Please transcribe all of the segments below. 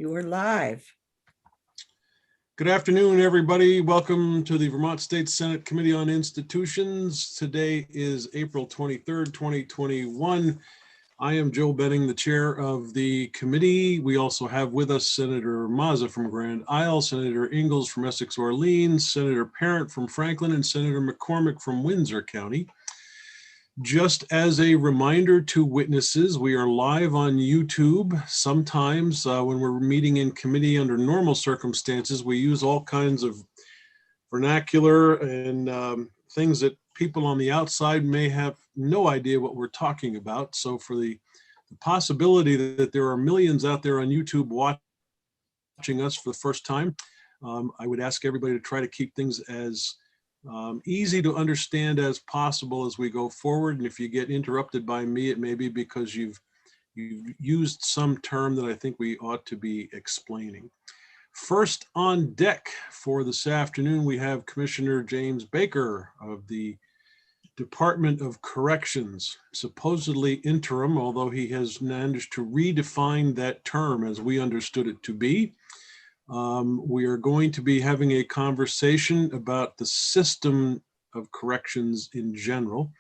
You are live. Good afternoon, everybody. Welcome to the Vermont State Senate Committee on Institutions. Today is April 23rd, 2021. I am Joe Benning, the chair of the committee. We also have with us Senator Mazza from Grand Isle, Senator Ingalls from Essex Orleans, Senator Parent from Franklin, and Senator McCormick from Windsor County. Just as a reminder to witnesses, we are live on YouTube. Sometimes when we're meeting in committee under normal circumstances, we use all kinds of vernacular and things that people on the outside may have no idea what we're talking about. So for the possibility that there are millions out there on YouTube watching us for the first time, I would ask everybody to try to keep things as easy to understand as possible as we go forward. And if you get interrupted by me, it may be because you've used some term that I think we ought to be explaining. First on deck for this afternoon, we have Commissioner James Baker of the Department of Corrections, supposedly interim, although he has managed to redefine that term as we understood it to be. We are going to be having a conversation about the system of corrections in general,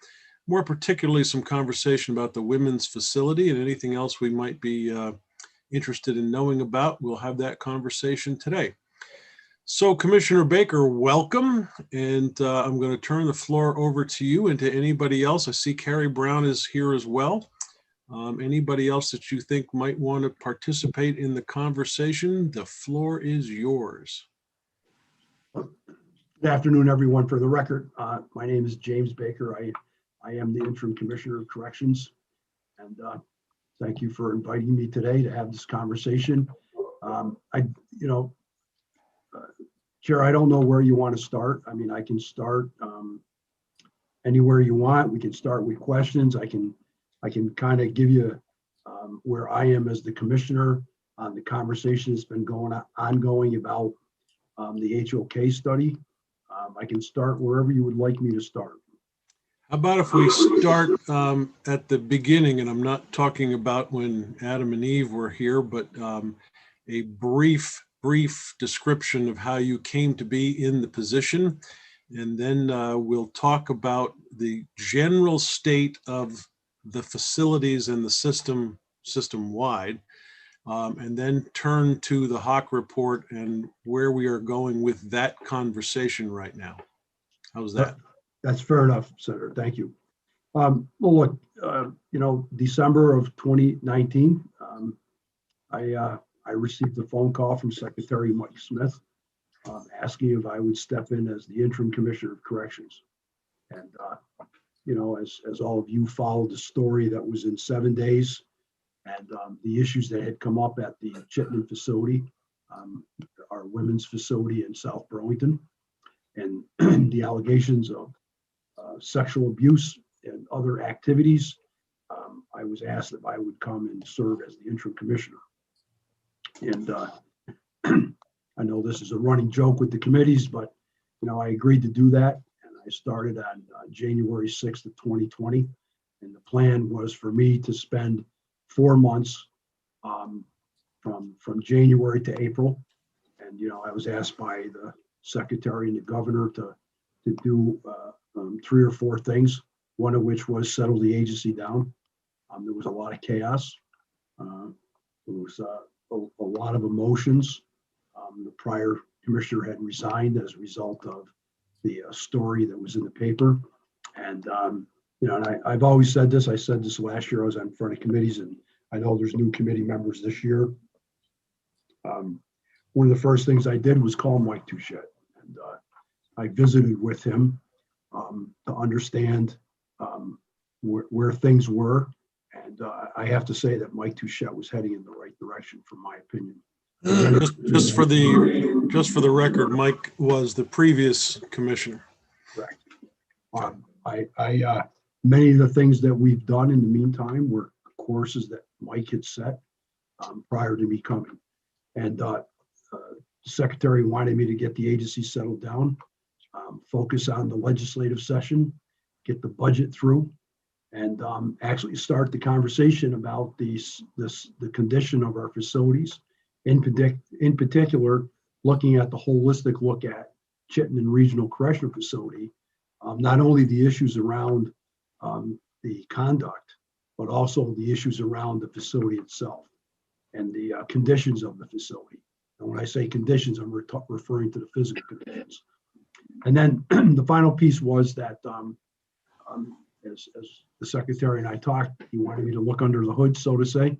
more particularly some conversation about the women's facility and anything else we might be interested in knowing about. We'll have that conversation today. So Commissioner Baker, welcome. And I'm going to turn the floor over to you and to anybody else. I see Carrie Brown is here as well. Anybody else that you think might want to participate in the conversation, the floor is yours. Good afternoon, everyone. For the record, my name is James Baker. I am the Interim Commissioner of Corrections, and thank you for inviting me today to have this conversation. Chair, I don't know where you want to start. I mean, I can start anywhere you want. We can start with questions. I can kind of give you where I am as the commissioner on the conversation that's been ongoing about the HOK study. I can start wherever you would like me to start. How about if we start at the beginning, and I'm not talking about when Adam and Eve were here, but a brief description of how you came to be in the position. And then we'll talk about the general state of the facilities and the system-wide, and then turn to the Hawk report and where we are going with that conversation right now. How's that? That's fair enough, Senator. Thank you. Well, look, December of 2019, I received a phone call from Secretary Mike Smith asking if I would step in as the Interim Commissioner of Corrections. And as all of you followed the story that was in 7 days and the issues that had come up at the Chittenden facility, our women's facility in South Burlington, and the allegations of sexual abuse and other activities, I was asked if I would come and serve as the interim commissioner. And I know this is a running joke with the committees, but I agreed to do that. I started on January 6th of 2020, and the plan was for me to spend 4 months from January to April. And I was asked by the secretary and the governor to do 3 or 4 things, one of which was settle the agency down. There was a lot of chaos. There was a lot of emotions. The prior commissioner had resigned as a result of the story that was in the paper. And, and I've always said this, I said this last year, I was in front of committees, and I know there's new committee members this year. One of the first things I did was call Mike Touchette, and I visited with him to understand where things were. And I have to say that Mike Touchette was heading in the right direction, from my opinion. Just for the record, Mike was the previous commissioner. Correct. Many of the things that we've done in the meantime were courses that Mike had set prior to me coming. And the secretary wanted me to get the agency settled down, focus on the legislative session, get the budget through, and actually start the conversation about the condition of our facilities In particular, looking at the holistic look at Chittenden Regional Correctional Facility, not only the issues around the conduct, but also the issues around the facility itself and the conditions of the facility. And when I say conditions, I'm referring to the physical conditions. And then the final piece was that as the secretary and I talked, he wanted me to look under the hood, so to say,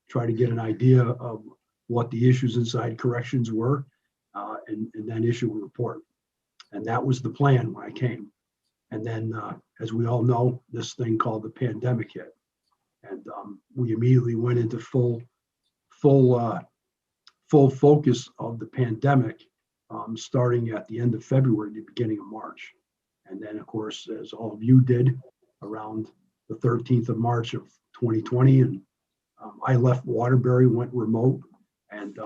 try to get an idea of what the issues inside corrections were, and then issue a report. And that was the plan when I came. And then, as we all know, this thing called the pandemic hit. And we immediately went into full focus of the pandemic, starting at the end of February, the beginning of March. And then, of course, as all of you did, around the 13th of March of 2020, and I left Waterbury, went remote, and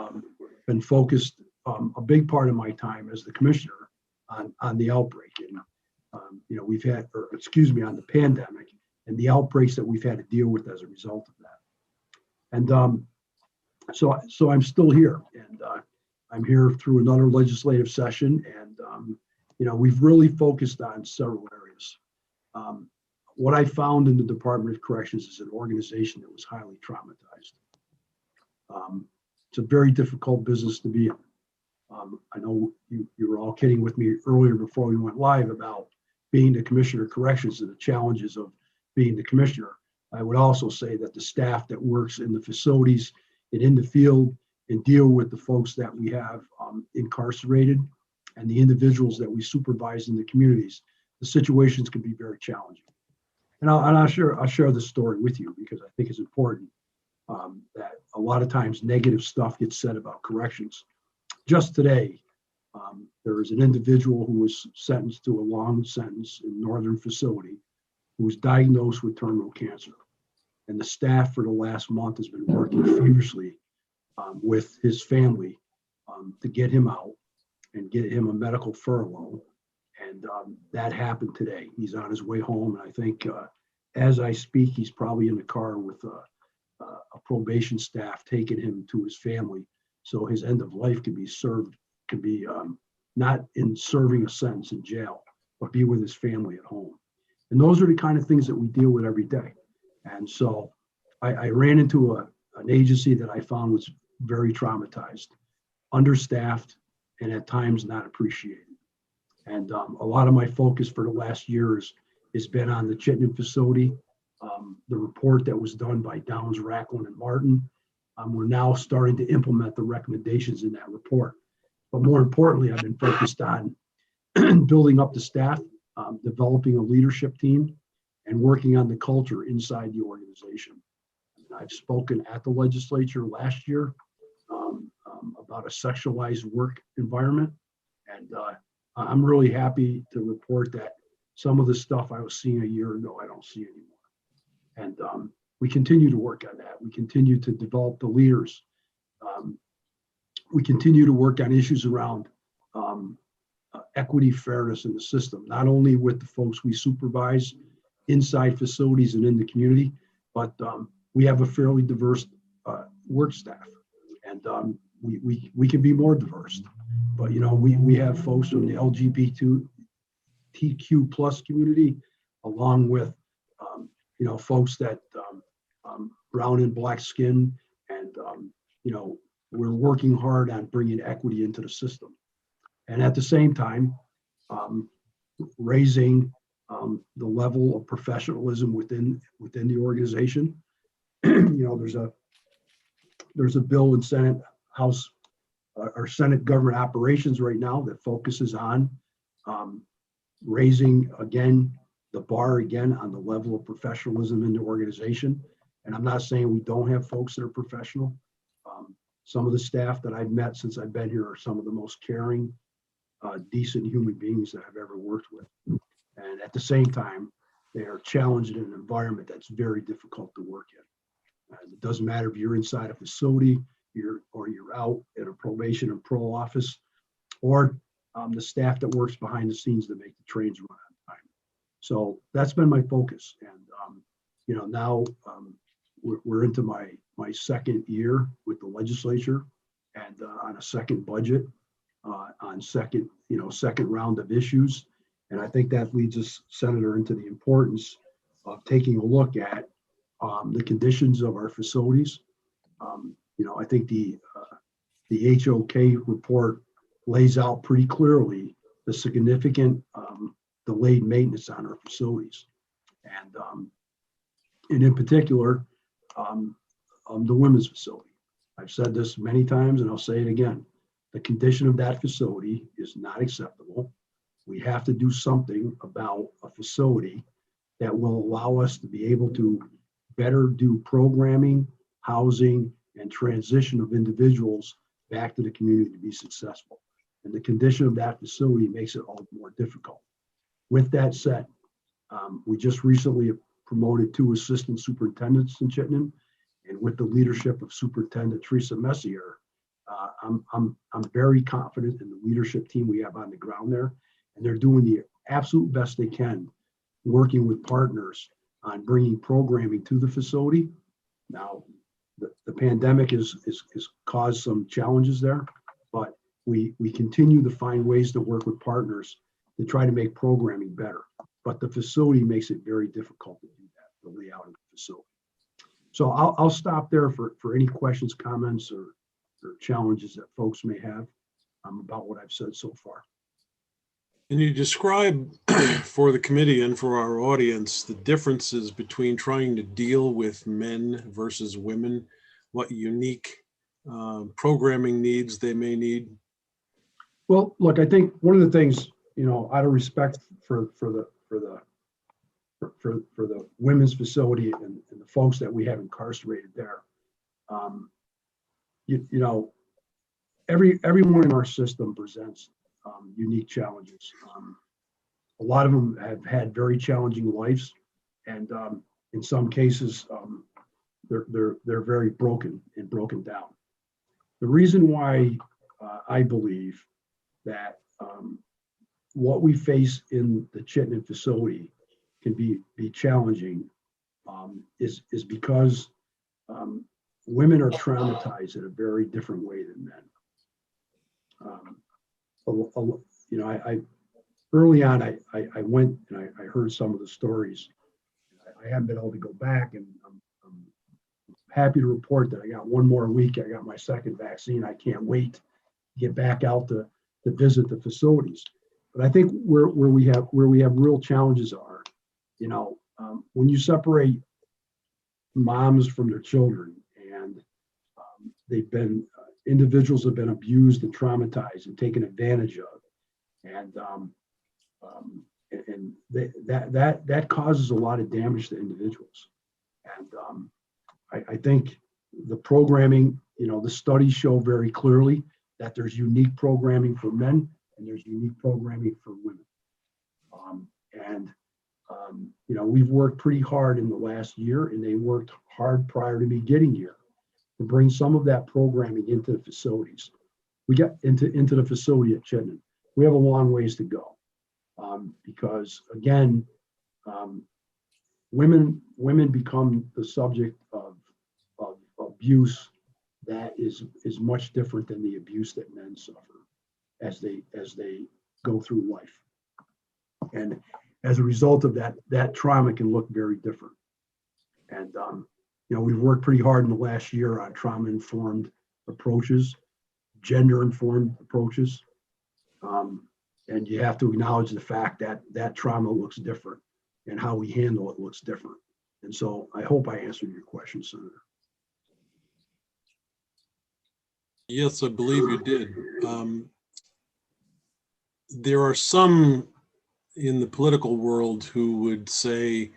been focused a big part of my time as the commissioner on the outbreak. And we've had, on the pandemic and the outbreaks that we've had to deal with as a result of that. And so I'm still here, and I'm here through another legislative session, and we've really focused on several areas. What I found in the Department of Corrections is an organization that was highly traumatized. It's a very difficult business to be in. I know you were all kidding with me earlier before we went live about being the Commissioner of Corrections and the challenges of being the commissioner. I would also say that the staff that works in the facilities and in the field and deal with the folks that we have incarcerated and the individuals that we supervise in the communities, the situations can be very challenging. And I'll share this story with you because I think it's important that a lot of times negative stuff gets said about corrections. Just today, there is an individual who was sentenced to a long sentence in Northern facility who was diagnosed with terminal cancer. And the staff for the last month has been working feverishly with his family to get him out and get him a medical furlough. And that happened today. He's on his way home. And I think as I speak, he's probably in the car with a probation staff taking him to his family. So his end of life can be served, can be not in serving a sentence in jail, but be with his family at home. And those are the kind of things that we deal with every day. And so I ran into an agency that I found was very traumatized, understaffed, and at times not appreciated. And a lot of my focus for the last years has been on the Chittenden facility, the report that was done by Downs, Racklin, and Martin. We're now starting to implement the recommendations in that report. But more importantly, I've been focused on building up the staff, developing a leadership team, and working on the culture inside the organization. And I've spoken at the legislature last year about a sexualized work environment. And I'm really happy to report that some of the stuff I was seeing a year ago, I don't see anymore. And we continue to work on that. We continue to develop the leaders. We continue to work on issues around equity, fairness in the system, not only with the folks we supervise inside facilities and in the community, but we have a fairly diverse work staff, and we can be more diverse. But we have folks from the LGBTQ plus community, along with folks that brown and black skin, and we're working hard on bringing equity into the system, and at the same time raising the level of professionalism within the organization. There's a bill in Senate House or Senate Government Operations right now that focuses on raising the bar on the level of professionalism in the organization. And I'm not saying we don't have folks that are professional. Some of the staff that I've met since I've been here are some of the most caring, decent human beings that I've ever worked with. And at the same time, they are challenged in an environment that's very difficult to work in. It doesn't matter if you're inside a facility, you're out in a probation and parole office, or the staff that works behind the scenes to make the trains run on time. So that's been my focus. And now we're into my second year with the legislature, and on a second budget, on second round of issues. And I think that leads us, Senator, into the importance of taking a look at the conditions of our facilities. I think the HOK report lays out pretty clearly the significant delayed maintenance on our facilities. And in particular, the women's facility. I've said this many times and I'll say it again. The condition of that facility is not acceptable. We have to do something about a facility that will allow us to be able to better do programming, housing, and transition of individuals back to the community to be successful. And the condition of that facility makes it all more difficult. With that said, we just recently promoted 2 assistant superintendents in Chittenden, and with the leadership of Superintendent Teresa Messier, I'm very confident in the leadership team we have on the ground there, and they're doing the absolute best they can, working with partners on bringing programming to the facility. Now, the pandemic has caused some challenges there, but we continue to find ways to work with partners to try to make programming better. But the facility makes it very difficult to do that, the layout of the facility. So I'll stop there for any questions, comments, or challenges that folks may have about what I've said so far. Can you describe for the committee and for our audience the differences between trying to deal with men versus women, what unique programming needs they may need? Well, look, I think one of the things, out of respect for the women's facility and the folks that we have incarcerated there, everyone in our system presents unique challenges. A lot of them have had very challenging lives, and in some cases, they're very broken down. The reason why I believe that what we face in the Chittenden facility can be challenging is because women are traumatized in a very different way than men. Early on, I went and I heard some of the stories. I haven't been able to go back, and I'm happy to report that I got one more week. I got my second vaccine. I can't wait to get back out to visit the facilities. But I think where we have real challenges are, when you separate moms from their children, and individuals have been abused and traumatized and taken advantage of, and that causes a lot of damage to individuals. And I think the programming, the studies show very clearly that there's unique programming for men and there's unique programming for women. We've worked pretty hard in the last year, and they worked hard prior to me getting here to bring some of that programming into the facilities. We got into the facility at Chittenden. We have a long ways to go because, again, women become the subject of abuse that is much different than the abuse that men suffer as they go through life. And as a result of that trauma can look very different. And we've worked pretty hard in the last year on trauma-informed approaches, gender-informed approaches. And you have to acknowledge the fact that trauma looks different and how we handle it looks different. And so I hope I answered your question, Senator. Yes, I believe you did. There are some in the political world who would say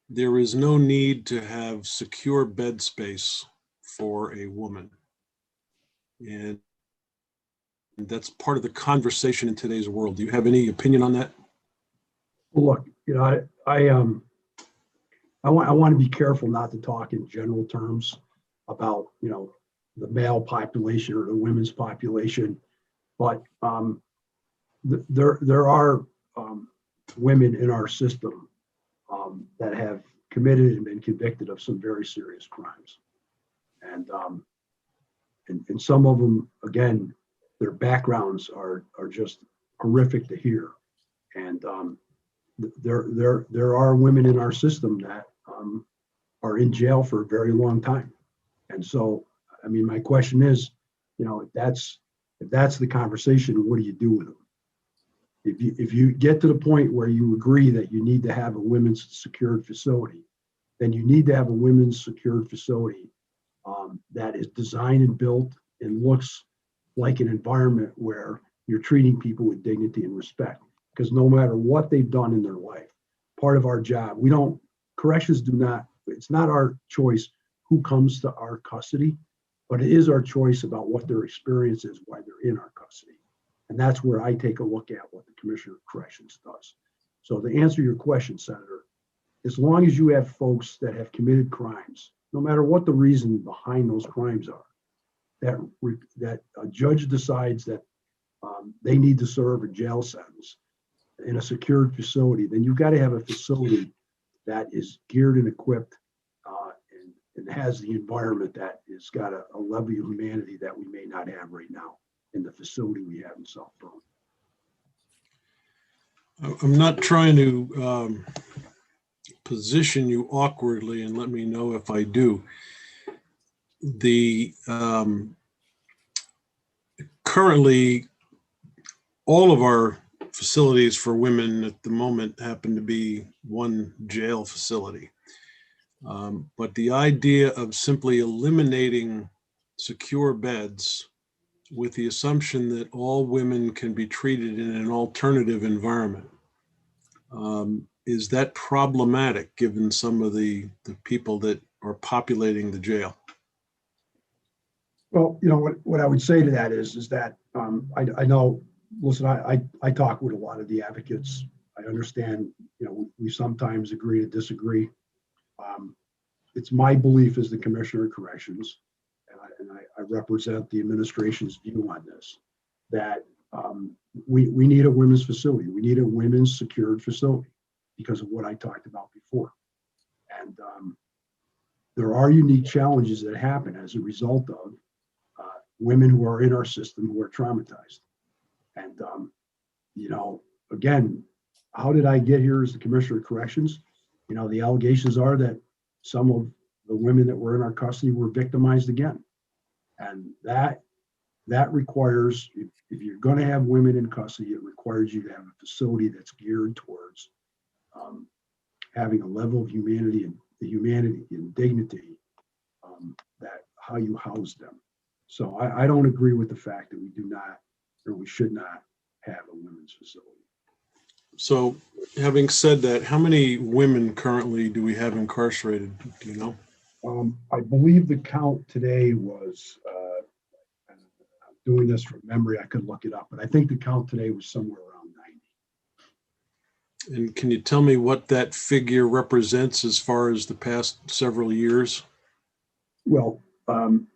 there is no need to have secure bed space for a woman. And that's part of the conversation in today's world. Do you have any opinion on that? Well, look, I want to be careful not to talk in general terms about, the male population or the women's population, but there are women in our system that have committed and been convicted of some very serious crimes. And some of them, again, their backgrounds are just horrific to hear. And there are women in our system that are in jail for a very long time. And so, I mean, my question is, you know, if that's the conversation, what do you do with them? If you get to the point where you agree that you need to have a women's secured facility, then you need to have a women's secured facility that is designed and built and looks like an environment where you're treating people with dignity and respect. Because no matter what they've done in their life, part of our job, corrections do not, it's not our choice who comes to our custody, but it is our choice about what their experience is while they're in our custody. And that's where I take a look at what the Commissioner of Corrections does. So to answer your question, Senator, as long as you have folks that have committed crimes, no matter what the reason behind those crimes are, that a judge decides that they need to serve a jail sentence in a secured facility, then you've got to have a facility that is geared and equipped and has the environment that has got a level of humanity that we may not have right now in the facility we have in South Burlington. I'm not trying to position you awkwardly, and let me know if I do. Currently, all of our facilities for women at the moment happen to be one jail facility. But the idea of simply eliminating secure beds with the assumption that all women can be treated in an alternative environment, is that problematic given some of the people that are populating the jail? Well, you know, what I would say to that is that I know, listen, I talk with a lot of the advocates. I understand, you know, we sometimes agree to disagree. It's my belief as the Commissioner of Corrections, and I represent the administration's view on this, that we need a women's facility. We need a women's secured facility because of what I talked about before. And there are unique challenges that happen as a result of women who are in our system who are traumatized. And, you know, again, how did I get here as the Commissioner of Corrections? You know, the allegations are that some of the women that were in our custody were victimized again. And that requires, if you're going to have women in custody, it requires you to have a facility that's geared towards having a level of humanity and dignity that how you house them. So I don't agree with the fact that we do not, or we should not have a women's facility. So having said that, how many women currently do we have incarcerated? Do you know? I believe the count today was, I'm doing this from memory, I could look it up, but I think the count today was somewhere around 90. And can you tell me what that figure represents as far as the past several years? Well,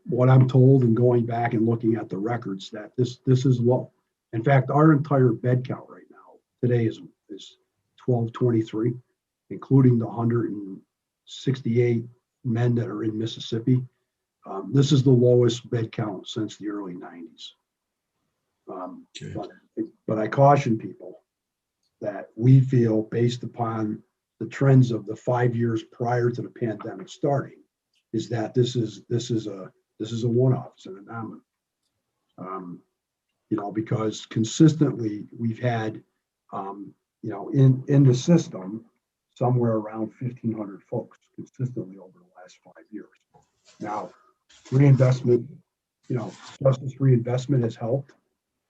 what I'm told and going back and looking at the records, that this is low. In fact, our entire bed count right now today is 1223, including the 168 men that are in Mississippi. This is the lowest bed count since the early 90s. Okay. But I caution people that we feel, based upon the trends of the 5 years prior to the pandemic starting, is that this is a one-off, it's an anomaly. You know, because consistently we've had, you know, in the system somewhere around 1,500 folks consistently over the last 5 years. Now, reinvestment, you know, justice reinvestment has helped,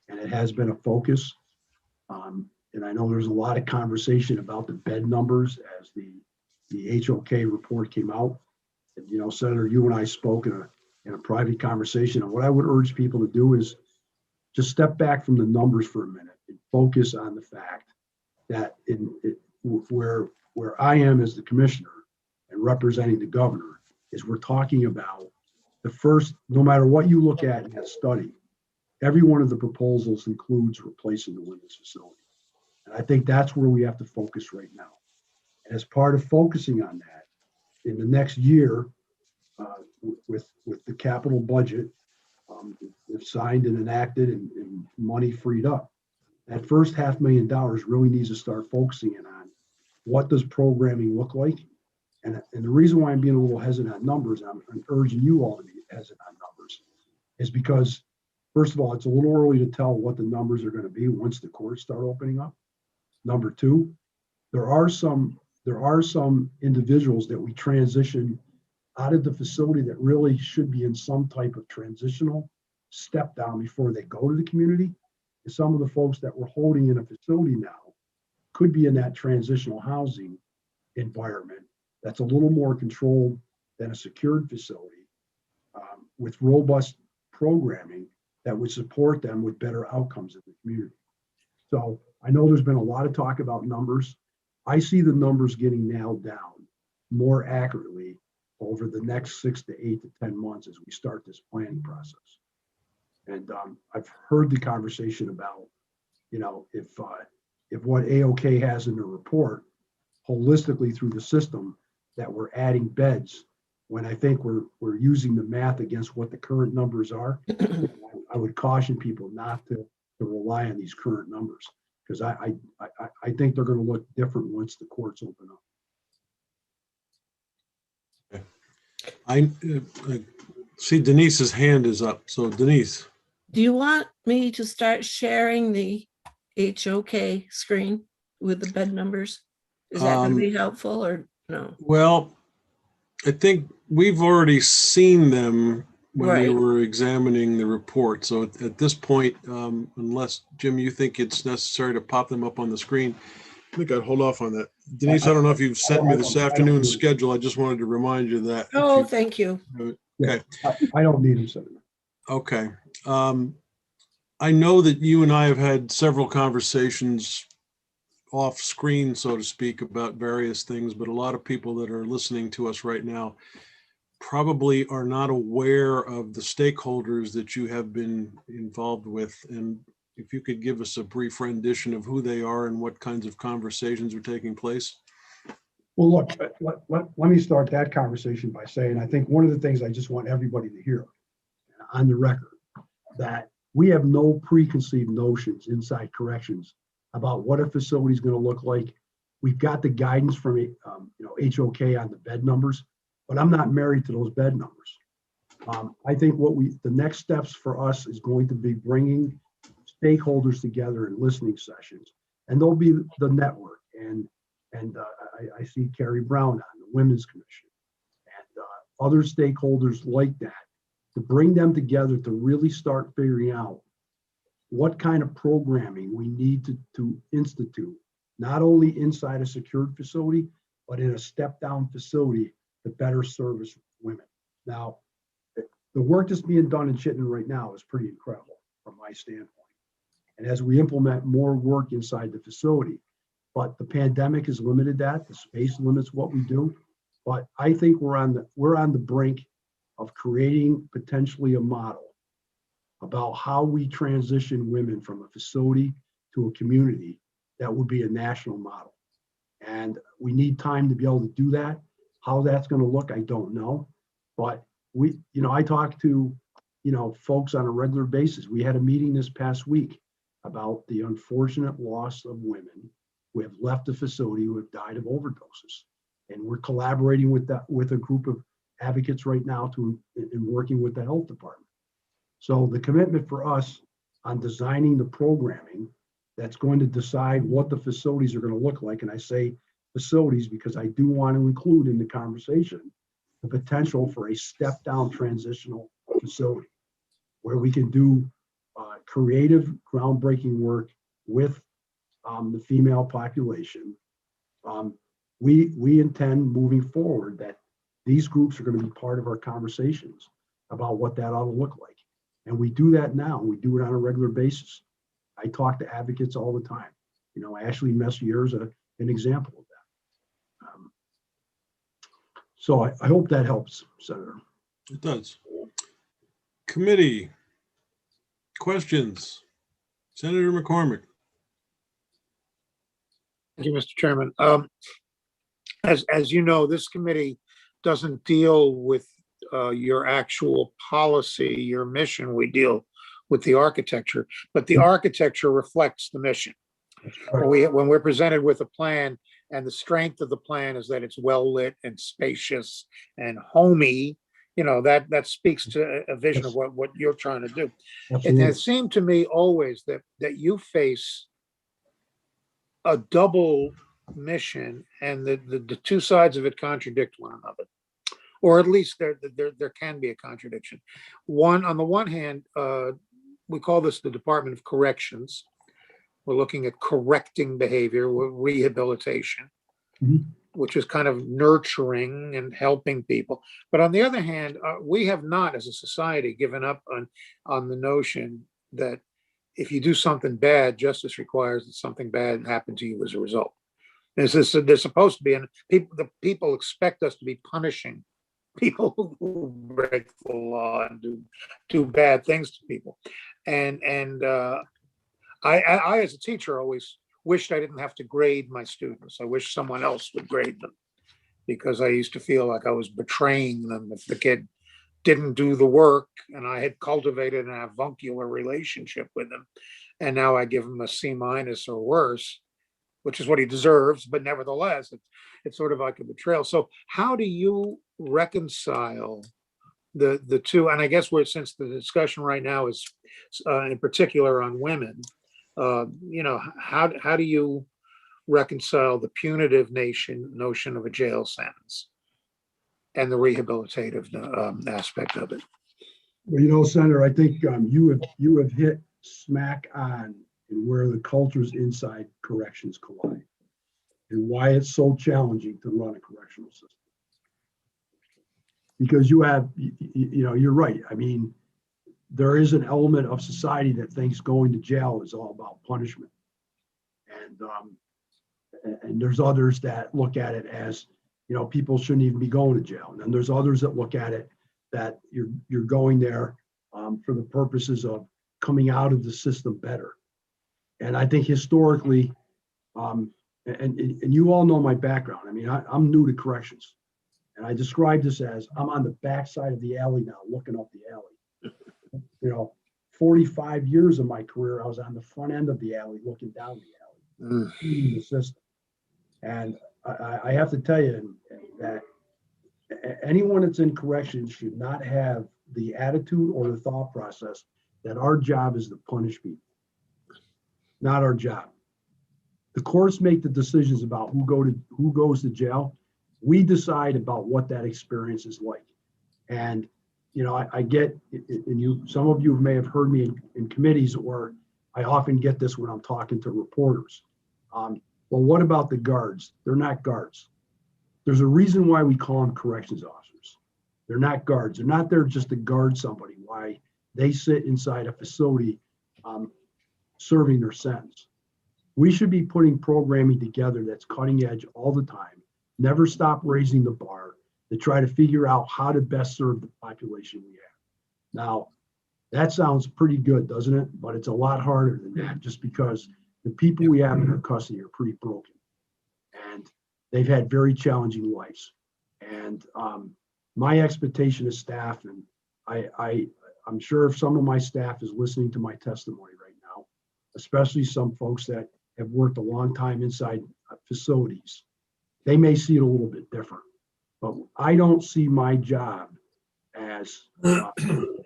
and it has been a focus. And I know there's a lot of conversation about the bed numbers as the HOK report came out. And, you know, Senator, you and I spoke in a private conversation. And what I would urge people to do is just step back from the numbers for a minute and focus on the fact that where I am as the commissioner and representing the governor is we're talking about the first, no matter what you look at in that study, every one of the proposals includes replacing the women's facility. And I think that's where we have to focus right now. And as part of focusing on that, in the next year, with the capital budget, if signed and enacted and money freed up, that first $500,000 really needs to start focusing in on what does programming look like. And the reason why I'm being a little hesitant on numbers, I'm urging you all to be hesitant on numbers, is because, first of all, it's a little early to tell what the numbers are going to be once the courts start opening up. Number two, there are some individuals that we transition out of the facility that really should be in some type of transitional step down before they go to the community. And some of the folks that we're holding in a facility now could be in that transitional housing environment that's a little more controlled than a secured facility, with robust programming that would support them with better outcomes in the community. So I know there's been a lot of talk about numbers. I see the numbers getting nailed down more accurately over the next 6 to 8 to 10 months as we start this planning process. And I've heard the conversation about, if what AOK has in the report holistically through the system, that we're adding beds, when I think we're using the math against what the current numbers are. I would caution people not to rely on these current numbers, because I think they're going to look different once the courts open up. I see Denise's hand is up. So Denise. Do you want me to start sharing the HOK screen with the bed numbers? Is that going to be helpful or no? Well, I think we've already seen them when we were examining the report. So at this point, unless, Jim, you think it's necessary to pop them up on the screen, I think I'd hold off on that. Denise, I don't know if you've sent me this afternoon's schedule. I just wanted to remind you that. Oh, thank you. Okay. I don't need them sent. Okay. I know that you and I have had several conversations off screen, so to speak, about various things, but a lot of people that are listening to us right now probably are not aware of the stakeholders that you have been involved with. And if you could give us a brief rendition of who they are and what kinds of conversations are taking place. Well, look, let me start that conversation by saying, I think one of the things I just want everybody to hear on the record, that we have no preconceived notions inside corrections about what a facility is going to look like. We've got the guidance from HOK on the bed numbers, but I'm not married to those bed numbers. I think the next steps for us is going to be bringing stakeholders together in listening sessions, and there'll be the network, and I see Carrie Brown on the Women's Commission and other stakeholders like that, to bring them together to really start figuring out what kind of programming we need to institute, not only inside a secured facility, but in a step-down facility to better service women. Now, the work that's being done in Chittenden right now is pretty incredible from my standpoint. And as we implement more work inside the facility, but the pandemic has limited that, the space limits what we do. But I think we're on the brink of creating potentially a model about how we transition women from a facility to a community that would be a national model. And we need time to be able to do that. How that's going to look, I don't know. But I talk to, folks on a regular basis. We had a meeting this past week about the unfortunate loss of women who have left the facility, who have died of overdoses. And we're collaborating with a group of advocates right now in working with the health department. So the commitment for us on designing the programming that's going to decide what the facilities are going to look like, and I say facilities because I do want to include in the conversation the potential for a step-down transitional facility where we can do creative, groundbreaking work with the female population. We intend moving forward that these groups are going to be part of our conversations about what that ought to look like. And we do that now. We do it on a regular basis. I talk to advocates all the time. Ashley Messier is an example of that. So I hope that helps, Senator. It does. Committee questions. Senator McCormick. Thank you, Mr. Chairman. As you know, this committee doesn't deal with your actual policy, your mission. We deal with the architecture, but the architecture reflects the mission. When we're presented with a plan, and the strength of the plan is that it's well lit and spacious and homey, that speaks to a vision of what you're trying to do. It has seemed to me always that you face a double mission, and the two sides of it contradict one another, or at least there can be a contradiction. On the one hand, we call this the Department of Corrections. We're looking at correcting behavior, rehabilitation, which is kind of nurturing and helping people. But on the other hand, we have not, as a society, given up on the notion that if you do something bad, justice requires that something bad happen to you as a result. There's supposed to be, and the people expect us to be punishing people who break the law and do bad things to people. And I, as a teacher, always wished I didn't have to grade my students. I wish someone else would grade them, because I used to feel like I was betraying them if the kid didn't do the work, and I had cultivated an avuncular relationship with them. And now I give him a C- or worse, which is what he deserves. But nevertheless, it's sort of like a betrayal. So how do you reconcile the two? And I guess since the discussion right now is in particular on women, how do you reconcile the punitive notion of a jail sentence and the rehabilitative aspect of it? Well, Senator, I think you have hit smack on where the cultures inside corrections collide, and why it's so challenging to run a correctional system. Because you're right. I mean, there is an element of society that thinks going to jail is all about punishment, and there's others that look at it as, people shouldn't even be going to jail, and then there's others that look at it that you're going there for the purposes of coming out of the system better. And I think historically, and you all know my background. I mean, I'm new to corrections, and I describe this as I'm on the backside of the alley now, looking up the alley. 45 years of my career, I was on the front end of the alley, looking down the alley, feeding the system. And I have to tell you that anyone that's in corrections should not have the attitude or the thought process that our job is to punish people. Not our job. The courts make the decisions about who goes to jail. We decide about what that experience is like. And I get, and some of you may have heard me in committees, or I often get this when I'm talking to reporters. Well, what about the guards? They're not guards. There's a reason why we call them corrections officers. They're not guards. They're not there just to guard somebody while they sit inside a facility serving their sentence. We should be putting programming together that's cutting edge all the time. Never stop raising the bar to try to figure out how to best serve the population we have. Now, that sounds pretty good, doesn't it? But it's a lot harder than that, just because the people we have in our custody are pretty broken, and they've had very challenging lives. And my expectation of staff, and I'm sure if some of my staff is listening to my testimony right now, especially some folks that have worked a long time inside facilities, they may see it a little bit different. But I don't see my job as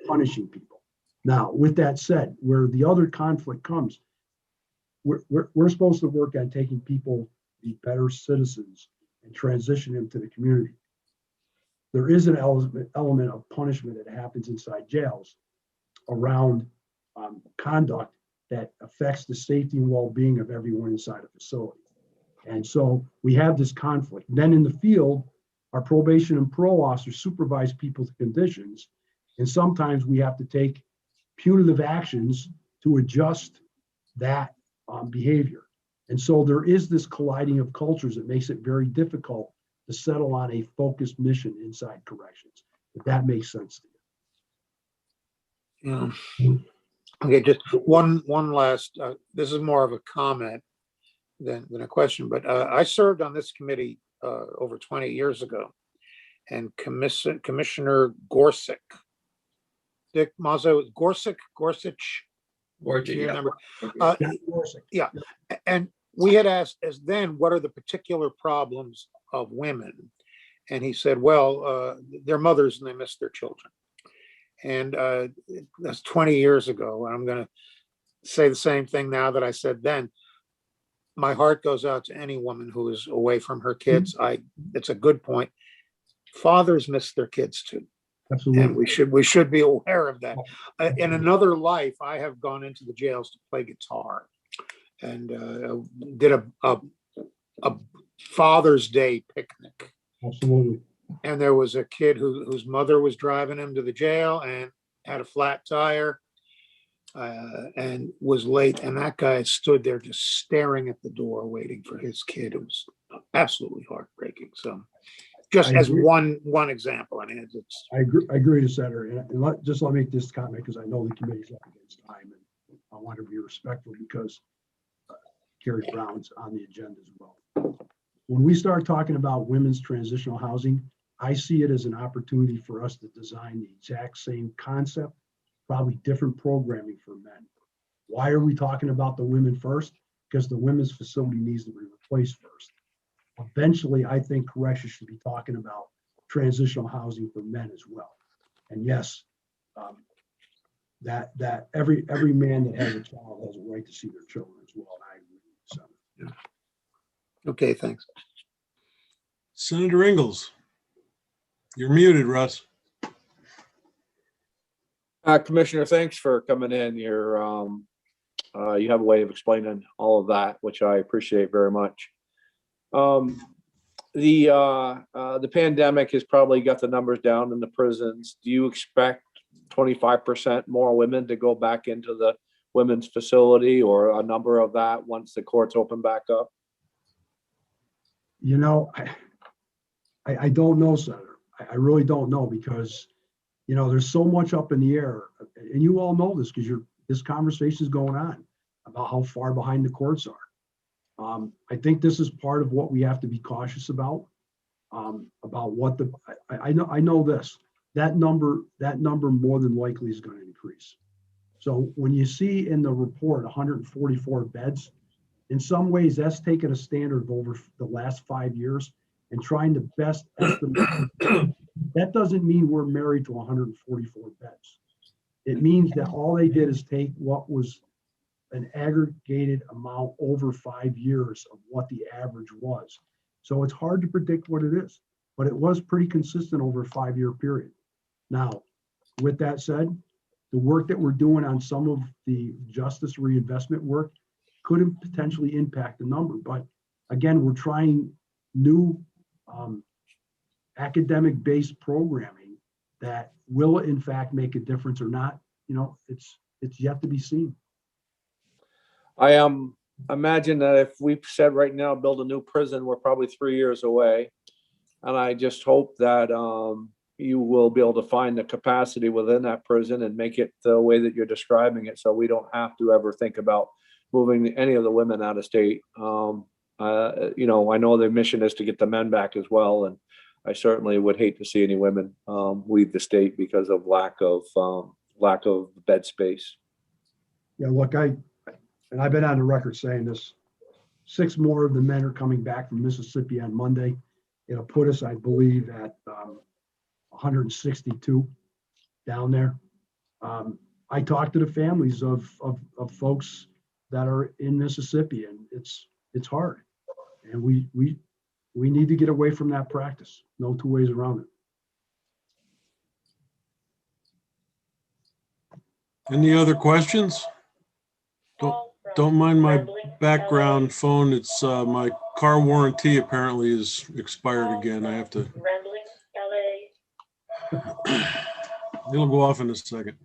punishing people. Now, with that said, where the other conflict comes, we're supposed to work on taking people to be better citizens and transition them to the community. There is an element of punishment that happens inside jails around conduct that affects the safety and well-being of everyone inside a facility. And so we have this conflict. Then in the field, our probation and parole officers supervise people to conditions, and sometimes we have to take punitive actions to adjust that behavior. And so there is this colliding of cultures that makes it very difficult to settle on a focused mission inside corrections, if that makes sense to you. Yeah. Okay, just one last, this is more of a comment than a question, but I served on this committee over 20 years ago. and Commissioner Gorsuch. Dick Mazzo, Gorsuch? Do you remember? Yeah, and we had asked as then, what are the particular problems of women? And he said, well, they're mothers and they miss their children. And that's 20 years ago. I'm going to say the same thing now that I said then. My heart goes out to any woman who is away from her kids. It's a good point. Fathers miss their kids too. Absolutely. And we should be aware of that. In another life, I have gone into the jails to play guitar and did a Father's Day picnic. Absolutely. And there was a kid whose mother was driving him to the jail and had a flat tire and was late. And that guy stood there just staring at the door, waiting for his kid. It was absolutely heartbreaking. So just as one example, I mean, I agree to Senator. And let me make this comment because I know the committee's up against time and I want to be respectful because Carrie Brown's on the agenda as well. When we start talking about women's transitional housing, I see it as an opportunity for us to design the exact same concept, probably different programming for men. Why are we talking about the women first? Because the women's facility needs to be replaced first. Eventually, I think corrections should be talking about transitional housing for men as well. And yes, that every man that has a child has a right to see their children as well. And I agree with Senator. Yeah. okay, thanks. Senator Ingalls, you're muted, Russ. Commissioner, thanks for coming in. You have a way of explaining all of that, which I appreciate very much. The pandemic has probably got the numbers down in the prisons. Do you expect 25% more women to go back into the women's facility or a number of that once the courts open back up? You know, I don't know, Senator. I really don't know because, you know, there's so much up in the air. And you all know this because this conversation is going on about how far behind the courts are. I think this is part of what we have to be cautious about what I know this, that number more than likely is going to increase. So when you see in the report 144 beds, in some ways that's taken a standard of over the last 5 years and trying to best estimate. That doesn't mean we're married to 144 beds. It means that all they did is take what was an aggregated amount over 5 years of what the average was. So it's hard to predict what it is, but it was pretty consistent over a 5-year period. Now, with that said, the work that we're doing on some of the justice reinvestment work could potentially impact the number. But again, we're trying new academic-based programming that will in fact make a difference or not. You know, it's yet to be seen. I imagine that if we said right now, build a new prison, we're probably 3 years away. And I just hope that you will be able to find the capacity within that prison and make it the way that you're describing it. So we don't have to ever think about moving any of the women out of state. You know, I know their mission is to get the men back as well. And I certainly would hate to see any women leave the state because of lack of bed space. Yeah, look, I've been on the record saying this, 6 more of the men are coming back from Mississippi on Monday. It'll put us, I believe, at 162 down there. I talked to the families of folks that are in Mississippi, and it's hard. And we need to get away from that practice. No two ways around it. Any other questions? Don't mind my background phone. It's my car warranty apparently is expired again. I have to. It'll go off in a second.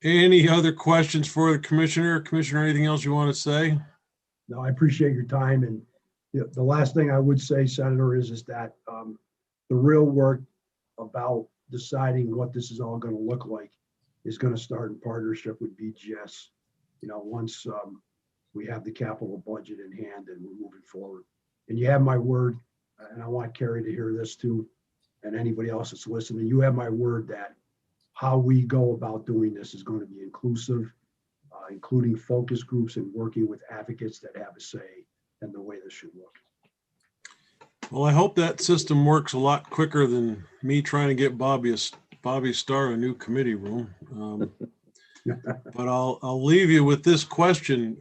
Any other questions for the commissioner? Commissioner, anything else you want to say? No, I appreciate your time. And the last thing I would say, Senator, is that the real work about deciding what this is all going to look like is going to start in partnership with BGS. You know, once we have the capital budget in hand and we're moving forward. And you have my word, and I want Carrie to hear this too, and anybody else that's listening, you have my word that how we go about doing this is going to be inclusive, including focus groups and working with advocates that have a say in the way this should look. Well, I hope that system works a lot quicker than me trying to get Bobby Starr a new committee room. But I'll leave you with this question.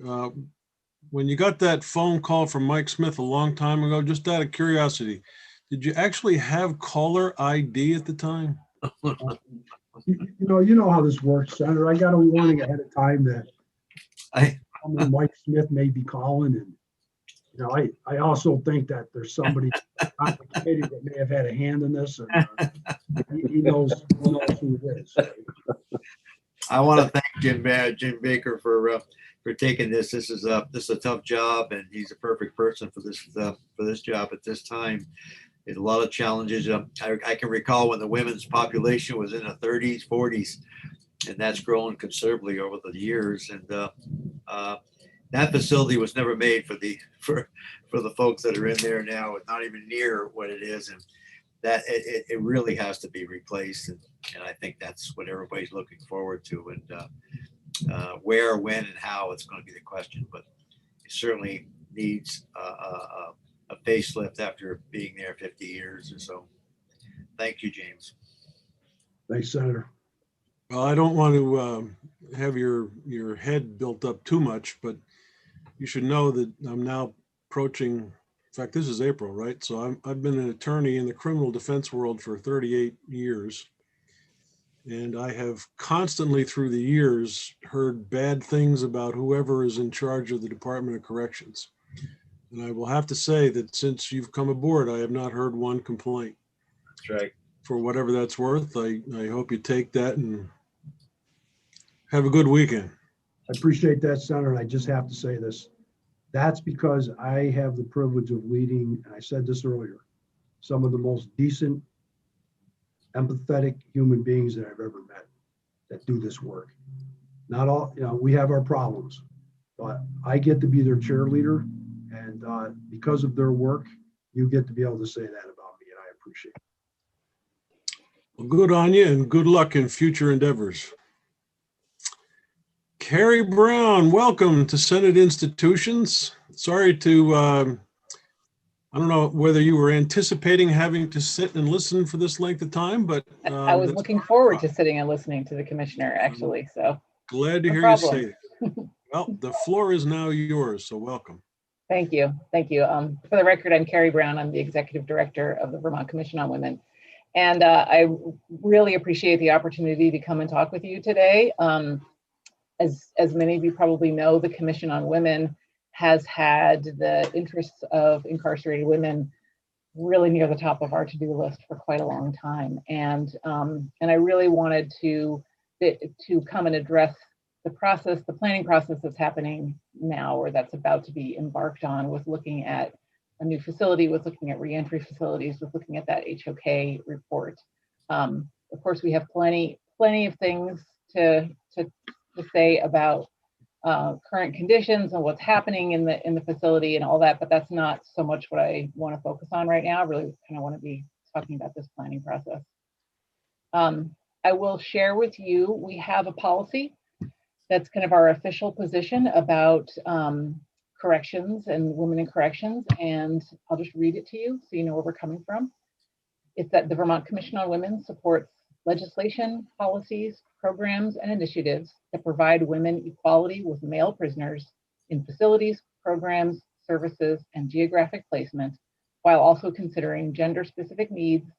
When you got that phone call from Mike Smith a long time ago, just out of curiosity, did you actually have caller ID at the time? You know how this works, Senator. I got a warning ahead of time that I Mike Smith may be calling, and I also think that there's somebody on the committee that may have had a hand in this, and he knows who it is. I want to thank Jim Baker for taking this. This is a tough job, and he's a perfect person for this job at this time. There's a lot of challenges. I can recall when the women's population was in the 30s, 40s, and that's grown considerably over the years. And that facility was never made for the folks that are in there now. It's not even near what it is, and that it really has to be replaced. And I think that's what everybody's looking forward to. And where, when, and how, it's going to be the question. But it certainly needs a facelift after being there 50 years or so. Thank you, James. Thanks, Senator. Well, I don't want to have your head built up too much, but you should know that I'm now approaching, in fact, this is April, right? So I've been an attorney in the criminal defense world for 38 years. And I have constantly through the years heard bad things about whoever is in charge of the Department of Corrections. And I will have to say that since you've come aboard, I have not heard one complaint. That's right. For whatever that's worth, I hope you take that and have a good weekend. I appreciate that, Senator. And I just have to say this. That's because I have the privilege of leading, and I said this earlier, some of the most decent, empathetic human beings that I've ever met that do this work. Not all, we have our problems, but I get to be their cheerleader. And because of their work, you get to be able to say that about me, and I appreciate it. Well, good on you and good luck in future endeavors. Carrie Brown, welcome to Senate Institutions. Sorry to, I don't know whether you were anticipating having to sit and listen for this length of time, but I was looking forward to sitting and listening to the commissioner, actually. So glad to no hear problem. you say it. Well, the floor is now yours, so welcome. Thank you. Thank you. For the record, I'm Carrie Brown. I'm the executive director of the Vermont Commission on Women. And I really appreciate the opportunity to come and talk with you today. As many of you probably know, the Commission on Women has had the interests of incarcerated women really near the top of our to-do list for quite a long time. And I really wanted to come and address the process, the planning process that's happening now, or that's about to be embarked on, with looking at a new facility, with looking at reentry facilities, with looking at that HOK report. Of course, we have plenty of things to say about current conditions and what's happening in the facility and all that, but that's not so much what I want to focus on right now. I really kind of want to be talking about this planning process. I will share with you, we have a policy that's kind of our official position about corrections and women in corrections, and I'll just read it to you so you know where we're coming from. It's that the Vermont Commission on Women supports legislation, policies, programs, and initiatives that provide women equality with male prisoners in facilities, programs, services, and geographic placement, while also considering gender-specific needs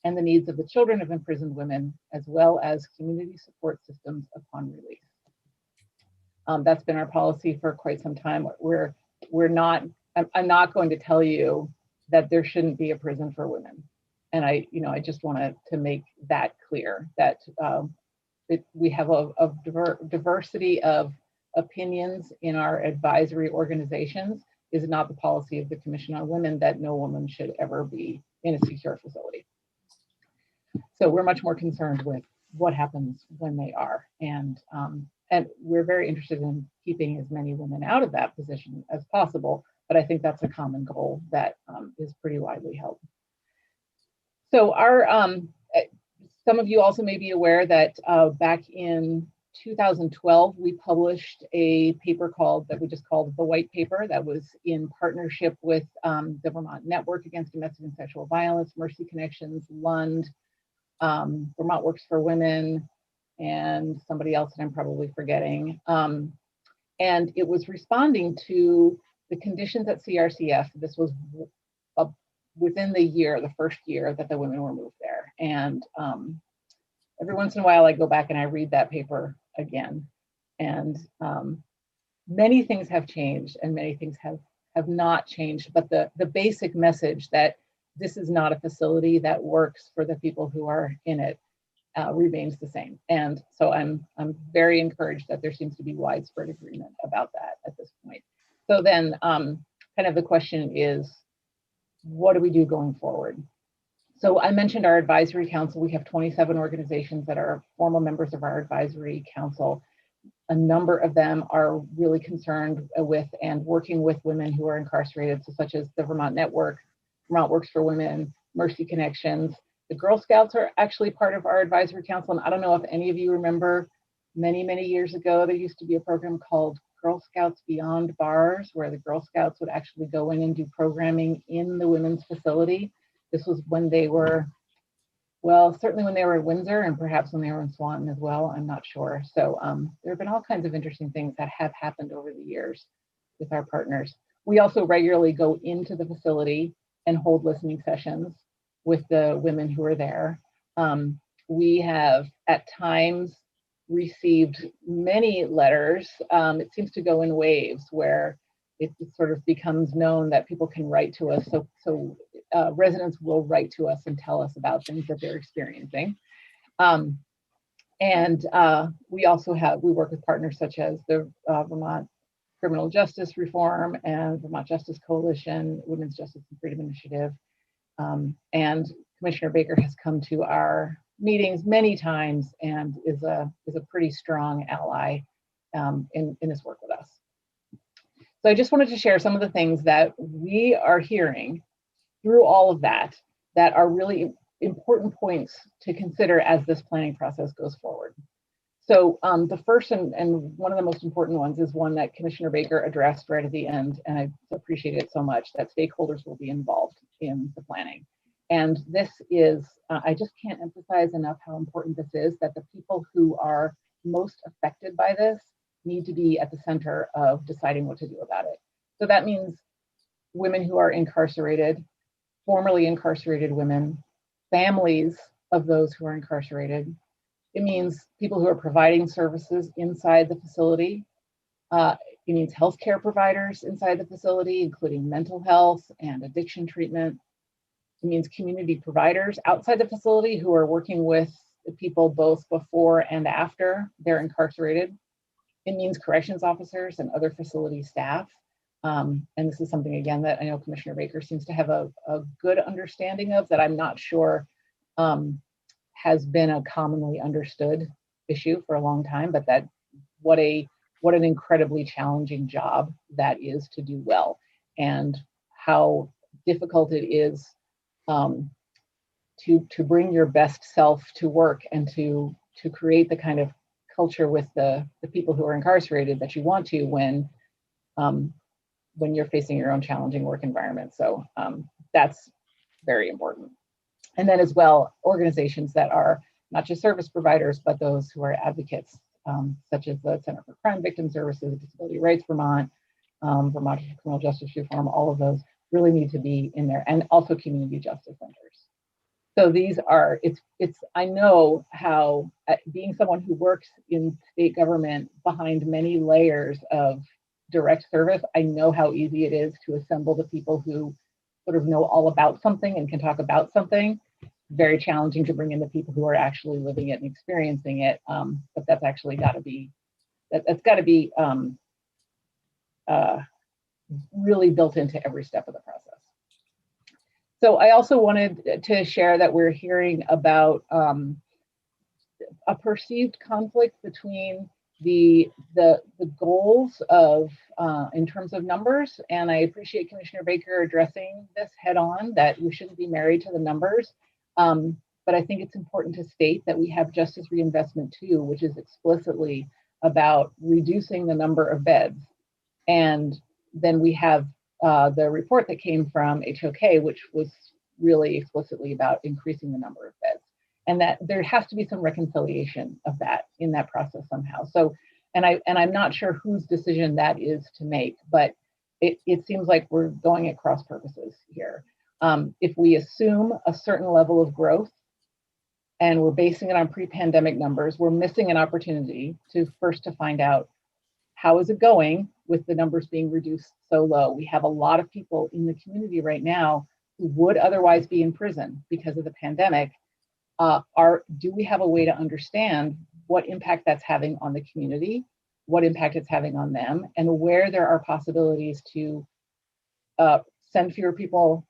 and the needs of the children of imprisoned women, as well as community support systems upon release. That's been our policy for quite some time. I'm not going to tell you that there shouldn't be a prison for women. And I just wanted to make that clear, that we have a diversity of opinions in our advisory organizations is not the policy of the Commission on Women, that no woman should ever be in a secure facility. So we're much more concerned with what happens when they are. And we're very interested in keeping as many women out of that position as possible, but I think that's a common goal that is pretty widely held. So our, some of you also may be aware that back in 2012, we published a paper that we just called the White Paper, that was in partnership with the Vermont Network Against Domestic and Sexual Violence, Mercy Connections, Lund, Vermont Works for Women, and somebody else that I'm probably forgetting. And it was responding to the conditions at CRCF. This was within the year, the first year that the women were moved there. And every once in a while I go back and I read that paper again. And many things have changed and many things have not changed, but the basic message that this is not a facility that works for the people who are in it remains the same. And so I'm very encouraged that there seems to be widespread agreement about that at this point. So then kind of the question is, what do we do going forward? So I mentioned our advisory council. We have 27 organizations that are formal members of our advisory council. A number of them are really concerned with and working with women who are incarcerated, so such as the Vermont Network, Vermont Works for Women, Mercy Connections. The Girl Scouts are actually part of our advisory council. And I don't know if any of you remember, many, many years ago, there used to be a program called Girl Scouts Beyond Bars, where the Girl Scouts would actually go in and do programming in the women's facility. This was when they were, well, certainly when they were at Windsor and perhaps when they were in Swanton as well, I'm not sure. So there have been all kinds of interesting things that have happened over the years with our partners. We also regularly go into the facility and hold listening sessions with the women who are there. We have at times received many letters. It seems to go in waves where it sort of becomes known that people can write to us. So residents will write to us and tell us about things that they're experiencing. And we also we work with partners such as the Vermont Criminal Justice Reform and Vermont Justice Coalition, Women's Justice and Freedom Initiative. And Commissioner Baker has come to our meetings many times and is a pretty strong ally in this work with us. So I just wanted to share some of the things that we are hearing through all of that are really important points to consider as this planning process goes forward. So the first and one of the most important ones is one that Commissioner Baker addressed right at the end, and I appreciate it so much, that stakeholders will be involved in the planning. And this is, I just can't emphasize enough how important this is, that the people who are most affected by this need to be at the center of deciding what to do about it. So that means women who are incarcerated, formerly incarcerated women, families of those who are incarcerated. It means people who are providing services inside the facility. It means healthcare providers inside the facility, including mental health and addiction treatment. It means community providers outside the facility who are working with the people both before and after they're incarcerated. It means corrections officers and other facility staff. And this is something, again, that I know Commissioner Baker seems to have a good understanding of, that I'm not sure has been a commonly understood issue for a long time, but that what an incredibly challenging job that is to do well, and how difficult it is to bring your best self to work and to create the kind of culture with the people who are incarcerated that you want to when you're facing your own challenging work environment. So that's very important. And then as well, organizations that are not just service providers, but those who are advocates, such as the Center for Crime Victim Services, Disability Rights Vermont, Vermont Criminal Justice Reform, all of those really need to be in there, and also community justice centers. So these are, I know how, being someone who works in state government behind many layers of direct service, I know how easy it is to assemble the people who sort of know all about something and can talk about something. Very challenging to bring in the people who are actually living it and experiencing it. But that's actually got to be, that's got to be really built into every step of the process. So I also wanted to share that we're hearing about a perceived conflict between the goals of in terms of numbers, and I appreciate Commissioner Baker addressing this head on, that we shouldn't be married to the numbers. But I think it's important to state that we have Justice Reinvestment 2, which is explicitly about reducing the number of beds. And then we have the report that came from HOK, which was really explicitly about increasing the number of beds. And that there has to be some reconciliation of that in that process somehow. So, and I'm not sure whose decision that is to make, but it seems like we're going at cross purposes here. If we assume a certain level of growth and we're basing it on pre-pandemic numbers, we're missing an opportunity to find out how is it going with the numbers being reduced so low. We have a lot of people in the community right now who would otherwise be in prison because of the pandemic. Do we have a way to understand what impact that's having on the community, what impact it's having on them, and where there are possibilities to send fewer people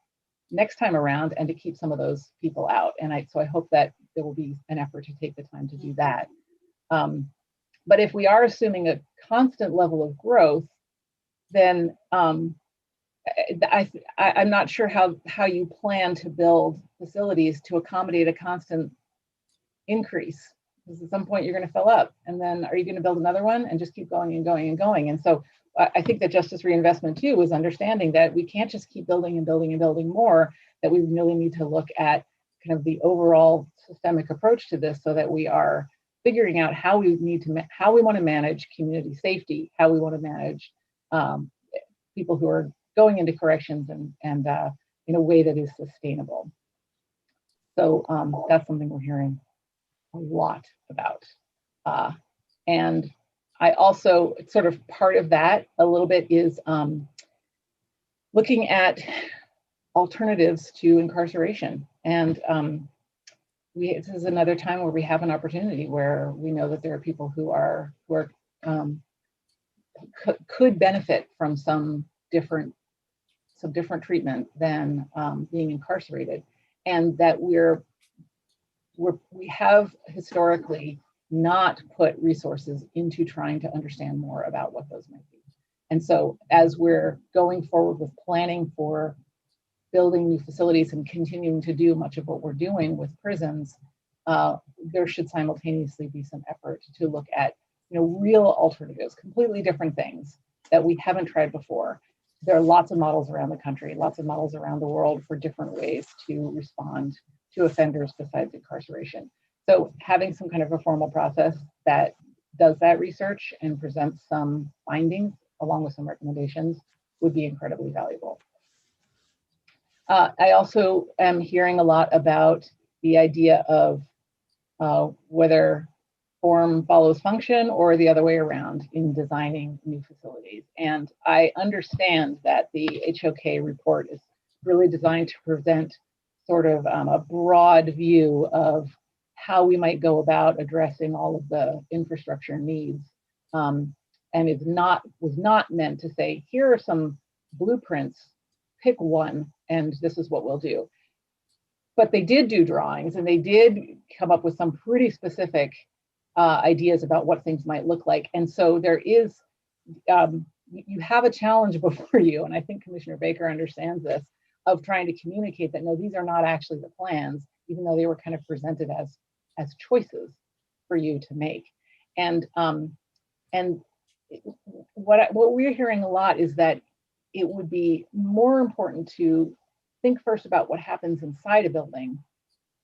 next time around and to keep some of those people out. And so I hope that there will be an effort to take the time to do that. But if we are assuming a constant level of growth, then I'm not sure how you plan to build facilities to accommodate a constant increase. Because at some point you're going to fill up, and then are you going to build another one and just keep going and going and going? And so I think that Justice Reinvestment 2 is understanding that we can't just keep building and building and building more, that we really need to look at kind of the overall systemic approach to this, so that we are figuring out how we want to manage community safety, how we want to manage people who are going into corrections and in a way that is sustainable. So that's something we're hearing a lot about. And I also, sort of part of that a little bit is looking at alternatives to incarceration. And this is another time where we have an opportunity where we know that there are people who could benefit from some different treatment than being incarcerated, and that we have historically not put resources into trying to understand more about what those might be. And so as we're going forward with planning for building new facilities and continuing to do much of what we're doing with prisons, there should simultaneously be some effort to look at real alternatives, completely different things that we haven't tried before. There are lots of models around the country, lots of models around the world for different ways to respond to offenders besides incarceration. So having some kind of a formal process that does that research and presents some findings along with some recommendations would be incredibly valuable. I also am hearing a lot about the idea of whether form follows function or the other way around in designing new facilities. And I understand that the HOK report is really designed to present sort of a broad view of how we might go about addressing all of the infrastructure needs. And was not meant to say, here are some blueprints, pick one, and this is what we'll do. But they did do drawings, and they did come up with some pretty specific ideas about what things might look like. And so there is, you have a challenge before you, and I think Commissioner Baker understands this, of trying to communicate that, no, these are not actually the plans, even though they were kind of presented as choices for you to make. And what we're hearing a lot is that it would be more important to think first about what happens inside a building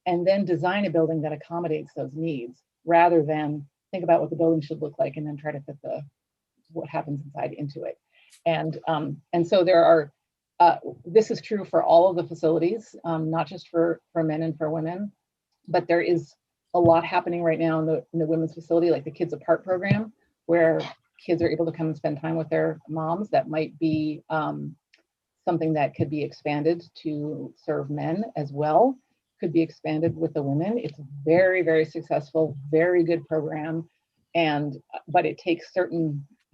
and then design a building that accommodates those needs, rather than think about what the building should look like and then try to fit what happens inside into it. And so there are, this is true for all of the facilities, not just for men and for women, but there is a lot happening right now in the women's facility, like the Kids Apart program, where kids are able to come and spend time with their moms. That might be something that could be expanded to serve men as well, could be expanded with the women. It's very, very successful, very good program, but it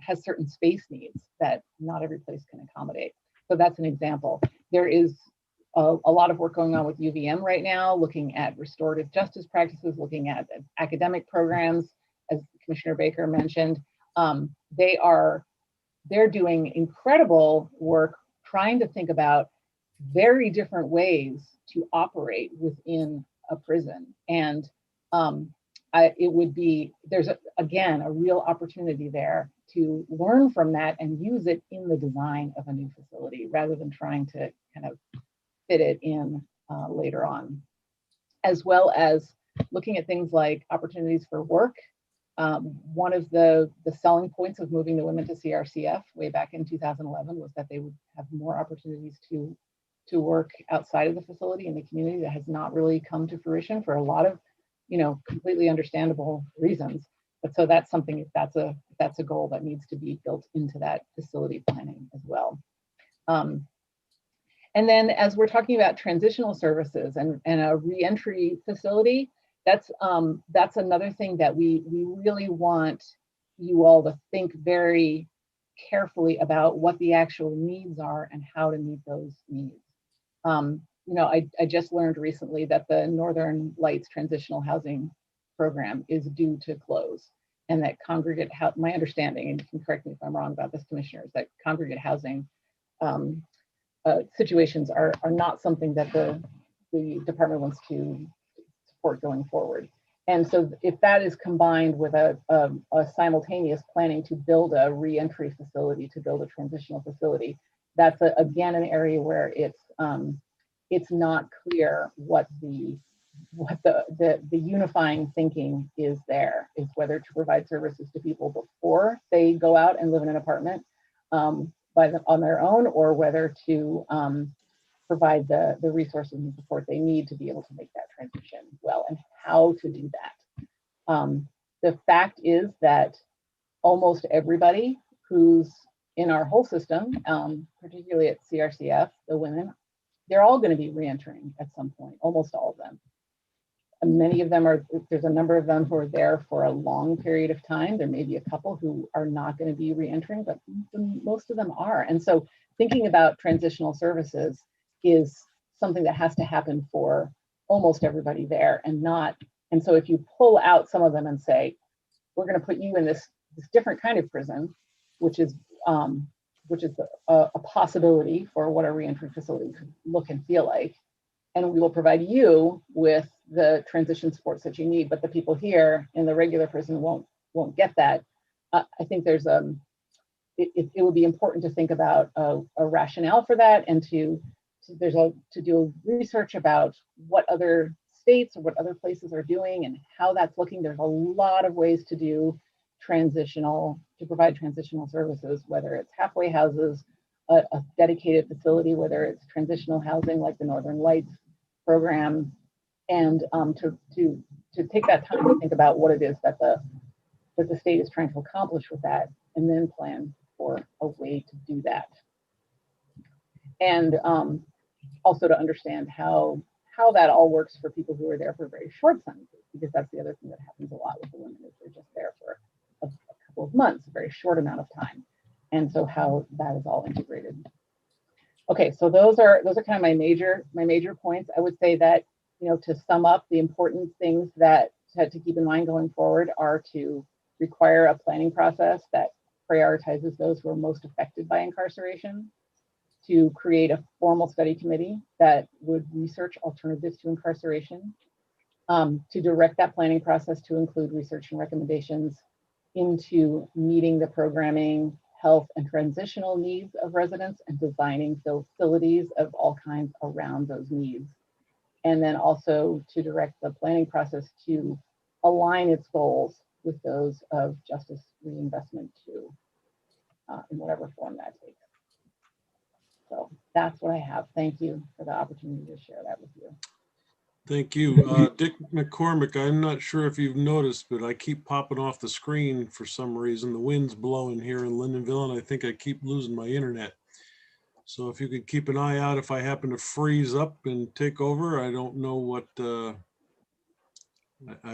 has certain space needs that not every place can accommodate. So that's an example. There is a lot of work going on with UVM right now, looking at restorative justice practices, looking at academic programs as Commissioner Baker mentioned, they're doing incredible work trying to think about very different ways to operate within a prison. And there's again a real opportunity there to learn from that and use it in the design of a new facility rather than trying to kind of fit it in later on, as well as looking at things like opportunities for work. One of the selling points of moving the women to CRCF way back in 2011 was that they would have more opportunities to work outside of the facility in the community. That has not really come to fruition for a lot of, completely understandable reasons. But so that's something, that's a goal that needs to be built into that facility planning as well. And then as we're talking about transitional services and a reentry facility, that's another thing that we really want you all to think very carefully about what the actual needs are and how to meet those needs. I just learned recently that the Northern Lights Transitional Housing Program is due to close, and that congregate, my understanding, and you can correct me if I'm wrong about this, Commissioner, is that congregate housing situations are not something that the department wants to support going forward. And so if that is combined with a simultaneous planning to build a reentry facility, to build a transitional facility, that's again an area where it's not clear what the unifying thinking is there, is whether to provide services to people before they go out and live in an apartment on their own, or whether to provide the resources and support they need to be able to make that transition well, and how to do that. The fact is that almost everybody who's in our whole system, particularly at CRCF, the women, they're all going to be reentering at some point, almost all of them. And many of them there's a number of them who are there for a long period of time. There may be a couple who are not going to be reentering, but most of them are. And so thinking about transitional services is something that has to happen for almost everybody there, and so if you pull out some of them and say, we're going to put you in this different kind of prison, which is a possibility for what a reentry facility could look and feel like, and we will provide you with the transition supports that you need, but the people here in the regular prison won't get that. I think there's it would be important to think about a rationale for that, and to do research about what other states or what other places are doing and how that's looking. There's a lot of ways to provide transitional services, whether it's halfway houses, a dedicated facility, whether it's transitional housing like the Northern Lights program, and to take that time to think about what it is that the state is trying to accomplish with that, and then plan for a way to do that. And also to understand how that all works for people who are there for very short sentences, because that's the other thing that happens a lot with the women, is they're just there for a couple of months, a very short amount of time. And so how that is all integrated. Okay, so those are kind of my major points. I would say that, to sum up, the important things that to keep in mind going forward are to require a planning process that prioritizes those who are most affected by incarceration, to create a formal study committee that would research alternatives to incarceration, to direct that planning process to include research and recommendations into meeting the programming, health, and transitional needs of residents, and designing facilities of all kinds around those needs. And then also to direct the planning process to align its goals with those of justice reinvestment too, in whatever form that takes. So that's what I have. Thank you for the opportunity to share that with you. Thank you. Dick McCormick, I'm not sure if you've noticed, but I keep popping off the screen for some reason. The wind's blowing here in Lindenville, and I think I keep losing my internet. So if you could keep an eye out if I happen to freeze up and take over, I don't know what, I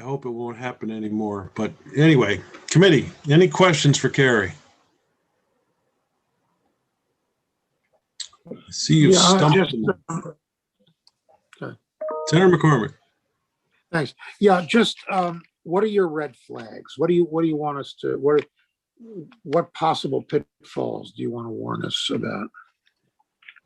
hope it won't happen anymore. But anyway, committee, any questions for Carrie? I see you stumped. Senator McCormick. Thanks. Yeah, just what are your red flags? What do you want us to, what possible pitfalls do you want to warn us about?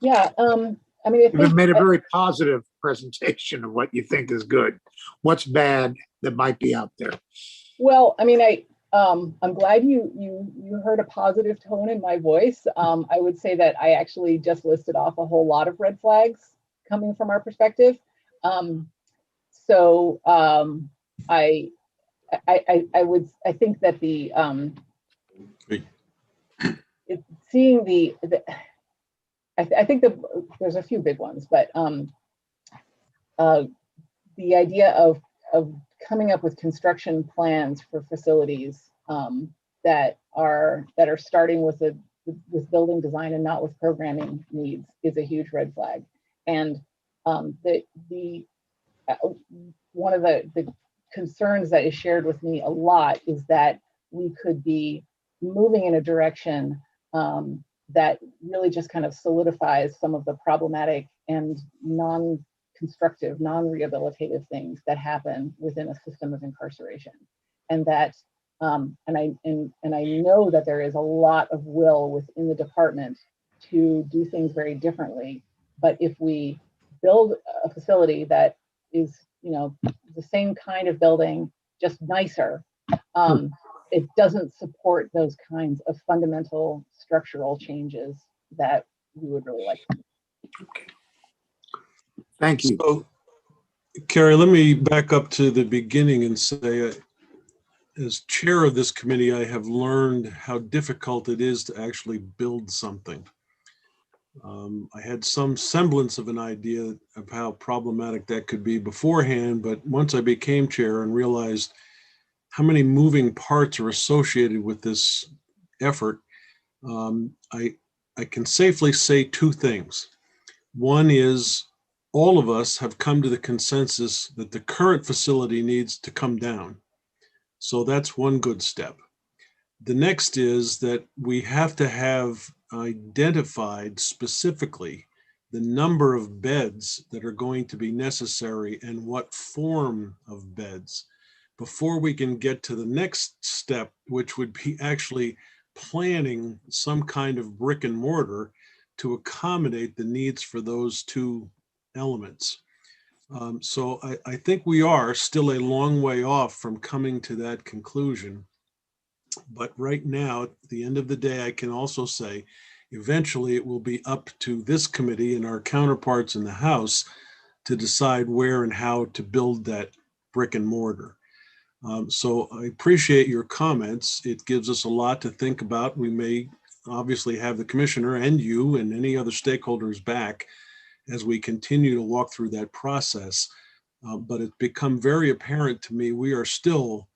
Yeah, I mean, I You've think, made a very positive presentation of what you think is good. What's bad that might be out there? well, I mean, I'm glad you heard a positive tone in my voice. I would say that I actually just listed off a whole lot of red flags coming from our perspective. So I think that seeing I think there's a few big ones, but the idea of coming up with construction plans for facilities that are starting with building design and not with programming needs is a huge red flag. And one of the concerns that is shared with me a lot is that we could be moving in a direction that really just kind of solidifies some of the problematic and non-constructive, non-rehabilitative things that happen within a system of incarceration. And that, and I know that there is a lot of will within the department to do things very differently. But if we build a facility that is, the same kind of building, just nicer, it doesn't support those kinds of fundamental structural changes that we would really like. Okay. Thank you. So, Carrie, let me back up to the beginning and say, as chair of this committee, I have learned how difficult it is to actually build something. I had some semblance of an idea of how problematic that could be beforehand, but once I became chair and realized how many moving parts are associated with this effort, I can safely say two things. One is all of us have come to the consensus that the current facility needs to come down. So that's one good step. The next is that we have to have identified specifically the number of beds that are going to be necessary and what form of beds before we can get to the next step, which would be actually planning some kind of brick and mortar to accommodate the needs for those two elements. So I think we are still a long way off from coming to that conclusion. But right now, at the end of the day, I can also say, eventually it will be up to this committee and our counterparts in the House to decide where and how to build that brick and mortar. So I appreciate your comments. It gives us a lot to think about. We may obviously have the commissioner and you and any other stakeholders back as we continue to walk through that process. But it's become very apparent to me, we are still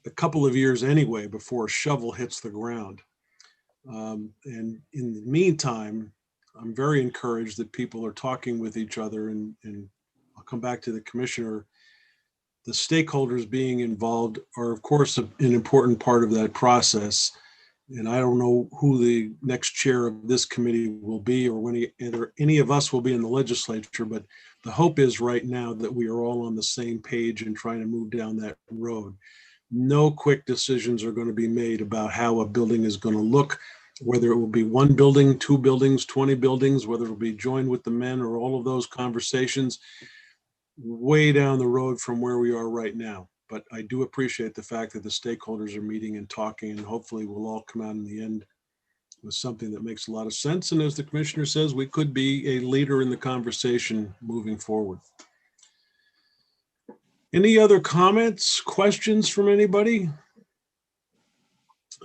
a couple of years anyway before a shovel hits the ground. And in the meantime, I'm very encouraged that people are talking with each other, and I'll come back to the commissioner. The stakeholders being involved are, of course, an important part of that process. And I don't know who the next chair of this committee will be, or when any of us will be in the legislature, but the hope is right now that we are all on the same page and trying to move down that road. No quick decisions are going to be made about how a building is going to look, whether it will be one building, 2 buildings, 20 buildings, whether it will be joined with the men, or all of those conversations way down the road from where we are right now. But I do appreciate the fact that the stakeholders are meeting and talking, and hopefully we'll all come out in the end with something that makes a lot of sense. And as the commissioner says, we could be a leader in the conversation moving forward. Any other comments, questions from anybody?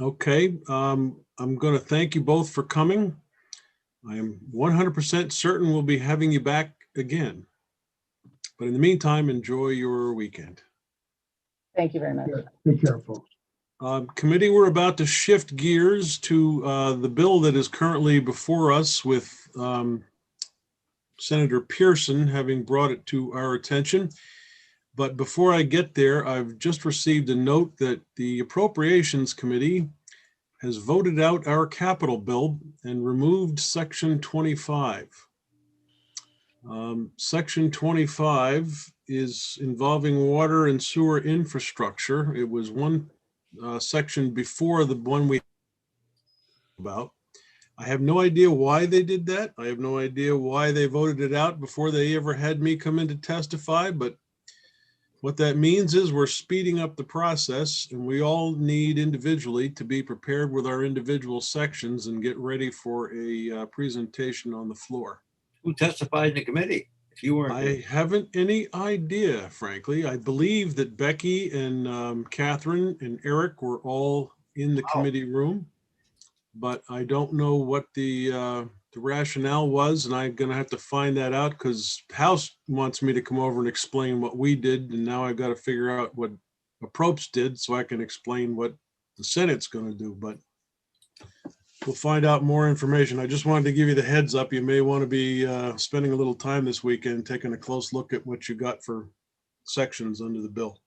Okay, I'm going to thank you both for coming. I am 100% certain we'll be having you back again. But in the meantime, enjoy your weekend. Thank you very much. Take care, folks. Committee, we're about to shift gears to the bill that is currently before us, with Senator Pearson having brought it to our attention. But before I get there, I've just received a note that the Appropriations Committee has voted out our capital bill and removed Section 25. Section 25 is involving water and sewer infrastructure. It was one section before the one we about. I have no idea why they did that. I have no idea why they voted it out before they ever had me come in to testify, but what that means is we're speeding up the process, and we all need individually to be prepared with our individual sections and get ready for a presentation on the floor. Who testified in the committee? If you weren't there. I haven't any idea, frankly. I believe that Becky and Catherine and Eric were all in the committee room, but I don't know what the rationale was, and I'm gonna have to find that out because House wants me to come over and explain what we did, and now I've got to figure out what Approach did so I can explain what the Senate's gonna do, but we'll find out more information. I just wanted to give you the heads up. You may want to be spending a little time this weekend, taking a close look at what you got for sections under the bill.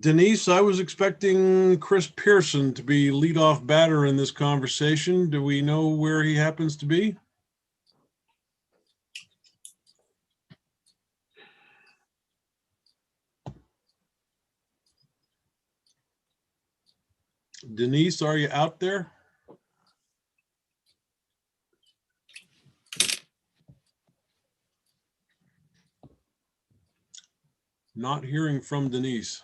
Denise, I was expecting Chris Pearson to be leadoff batter in this conversation. Do we know where he happens to be? Denise, are you out there? Not hearing from Denise.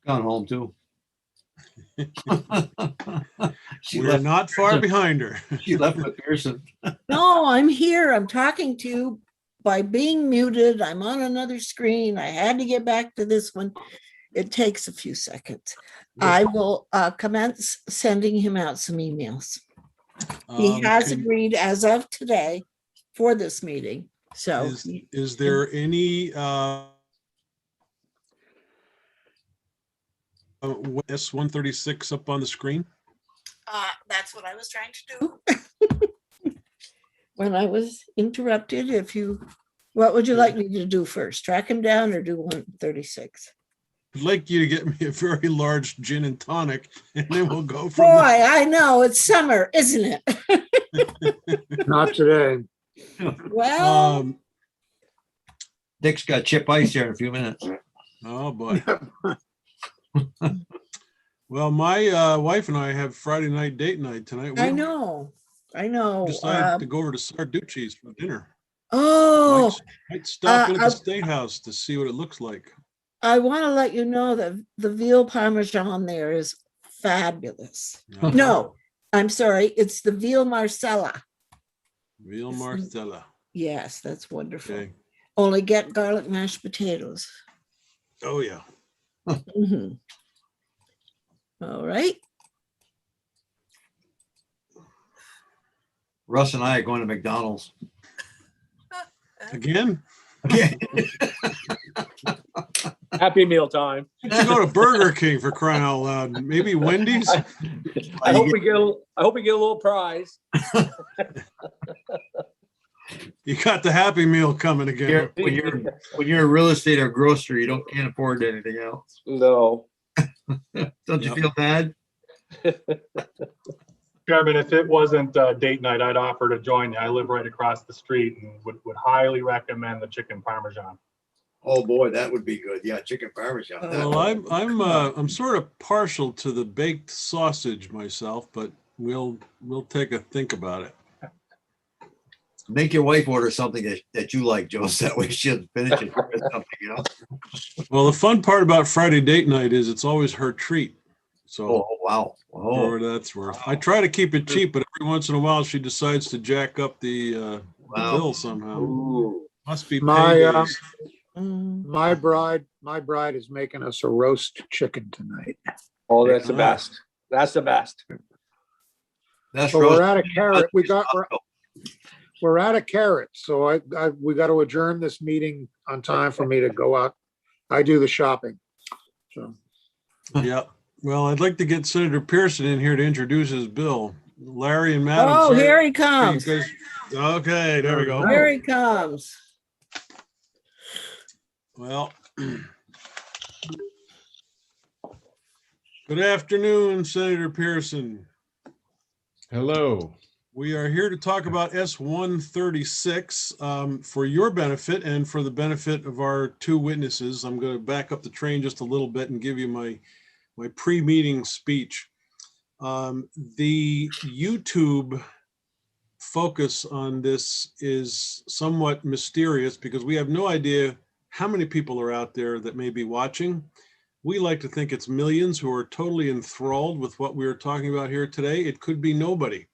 Gone home too. We're not far behind her. She left with Pearson. No, I'm here. I'm talking to you by being muted. I'm on another screen. I had to get back to this one. It takes a few seconds. I will commence sending him out some emails. He has agreed as of today for this meeting. So Is there any S-136 up on the screen? that's what I was trying to do. When I was interrupted, what would you like me to do first? Track him down or do 136? I'd like you to get me a very large gin and tonic, and then we'll go Boy, from there. I know, it's summer, isn't it? Not today. Well, Dick's got chip ice here in a few minutes. Oh, boy. Well, my wife and I have Friday night date night tonight. I We know. decided to go over to Sarducci's for dinner. Oh, Might stop in at the I- State House to see what it looks like. I want to let you know that the veal parmesan there is fabulous. No, I'm sorry, it's the veal Marcella. Veal Marcella. Yes, that's wonderful. Okay. Only get garlic mashed potatoes. Oh, yeah. Mhm. All right. Russ and I are going to McDonald's. Again? Okay. Happy meal time. You should go to Burger King for crying out loud. Maybe Wendy's? I hope we get a little prize. You got the Happy Meal coming again. When you're a real estate or grocery, you can't afford anything else. No. Don't you Yep. feel bad? Chairman, if it wasn't date night, I'd offer to join you. I live right across the street and would highly recommend the chicken parmesan. Oh boy, that would be good. Yeah, chicken parmesan. Well, I'm sort of partial to the baked sausage myself, but we'll take a think about it. Make your wife order something that you like, Joe, so that way she'll finish it with something else. Well, the fun part about Friday date night is it's always her treat. So Oh, wow. Oh, for what that's worth. I try to keep it cheap, but every once in a while she decides to jack up the wow. bill somehow. Ooh. Must be My, paydays. Mm. My bride is making us a roast chicken tonight. Oh, that's the best. That's the best. That's So roast. we're out of carrot. We're out of carrots. So we got to adjourn this meeting on time for me to go out. I do the shopping. So Yeah. Well, I'd like to get Senator Pearson in here to introduce his bill. Larry and Madam. Oh, sorry, here he you comes. guys- Okay, there we go. Here he comes. Well, good afternoon, Senator Pearson. Hello. We are here to talk about S-136 for your benefit and for the benefit of our two witnesses. I'm going to back up the train just a little bit and give you my pre-meeting speech. The YouTube focus on this is somewhat mysterious because we have no idea how many people are out there that may be watching. We like to think it's millions who are totally enthralled with what we're talking about here today. It could be nobody.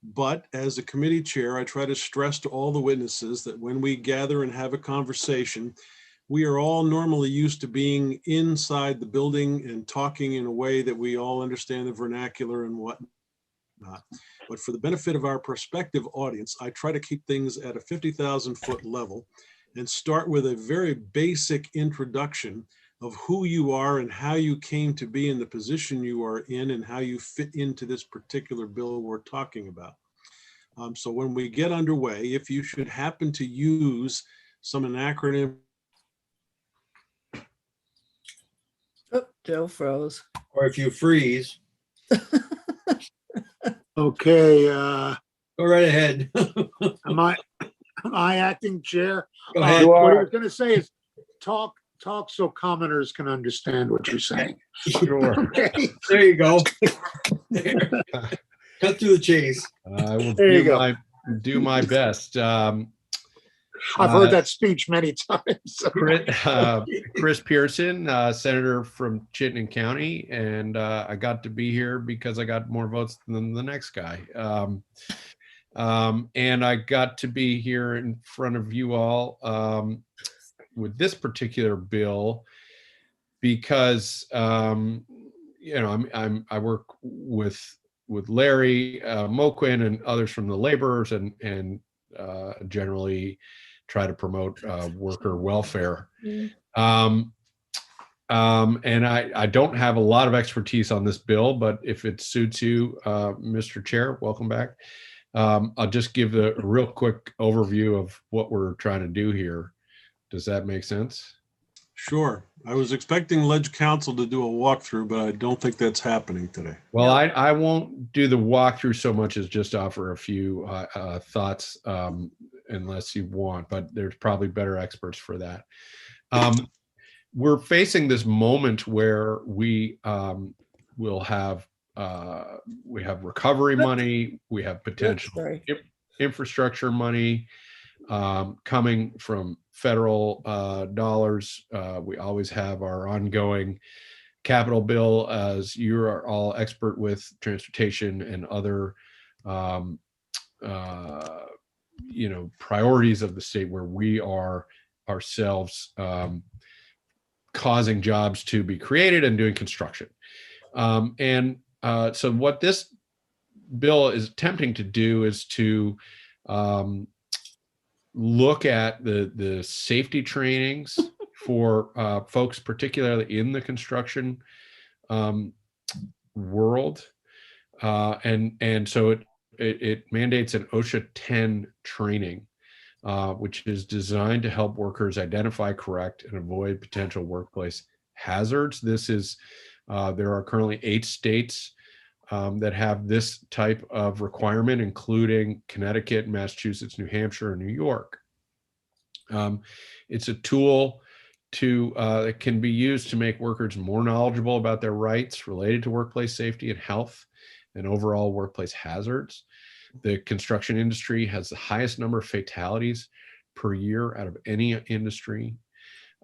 But as a committee chair, I try to stress to all the witnesses that when we gather and have a conversation, we are all normally used to being inside the building and talking in a way that we all understand the vernacular and whatnot. But for the benefit of our prospective audience, I try to keep things at a 50,000-foot level and start with a very basic introduction of who you are and how you came to be in the position you are in and how you fit into this particular bill we're talking about. So when we get underway, if you should happen to use some acronym. Oh, Joe froze. Or if you freeze, Okay, go right ahead. am I acting chair? Go ahead. What I was gonna say is talk so commoners can understand what you're saying. Sure. Okay, There you go. Cut through the chase. I will There you go. do my best. I've heard that speech many times. Chris Pearson, Senator from Chittenden County, and I got to be here because I got more votes than the next guy. And I got to be here in front of you all with this particular bill because you know I work with Larry Mcquinn and others from the laborers and generally try to promote worker welfare. And I don't have a lot of expertise on this bill, but if it suits you, Mr. Chair, welcome back. I'll just give a real quick overview of what we're trying to do here. Does that make sense? Sure. I was expecting Ledge Council to do a walkthrough, but I don't think that's happening today. Well, I won't do the walkthrough so much as just offer a few thoughts unless you want, but there's probably better experts for that. We're facing this moment where we will have recovery money, we have potential infrastructure money coming from federal dollars. We always have our ongoing capital bill, as you are all expert with transportation and other priorities of the state where we are ourselves causing jobs to be created and doing construction. So what this bill is attempting to do is to look at the safety trainings for folks, particularly in the construction world. And so it mandates an OSHA 10 training, which is designed to help workers identify, correct, and avoid potential workplace hazards. This is, there are currently 8 states that have this type of requirement, including Connecticut, Massachusetts, New Hampshire, and New York. It's a tool that can be used to make workers more knowledgeable about their rights related to workplace safety and health and overall workplace hazards. The construction industry has the highest number of fatalities per year out of any industry.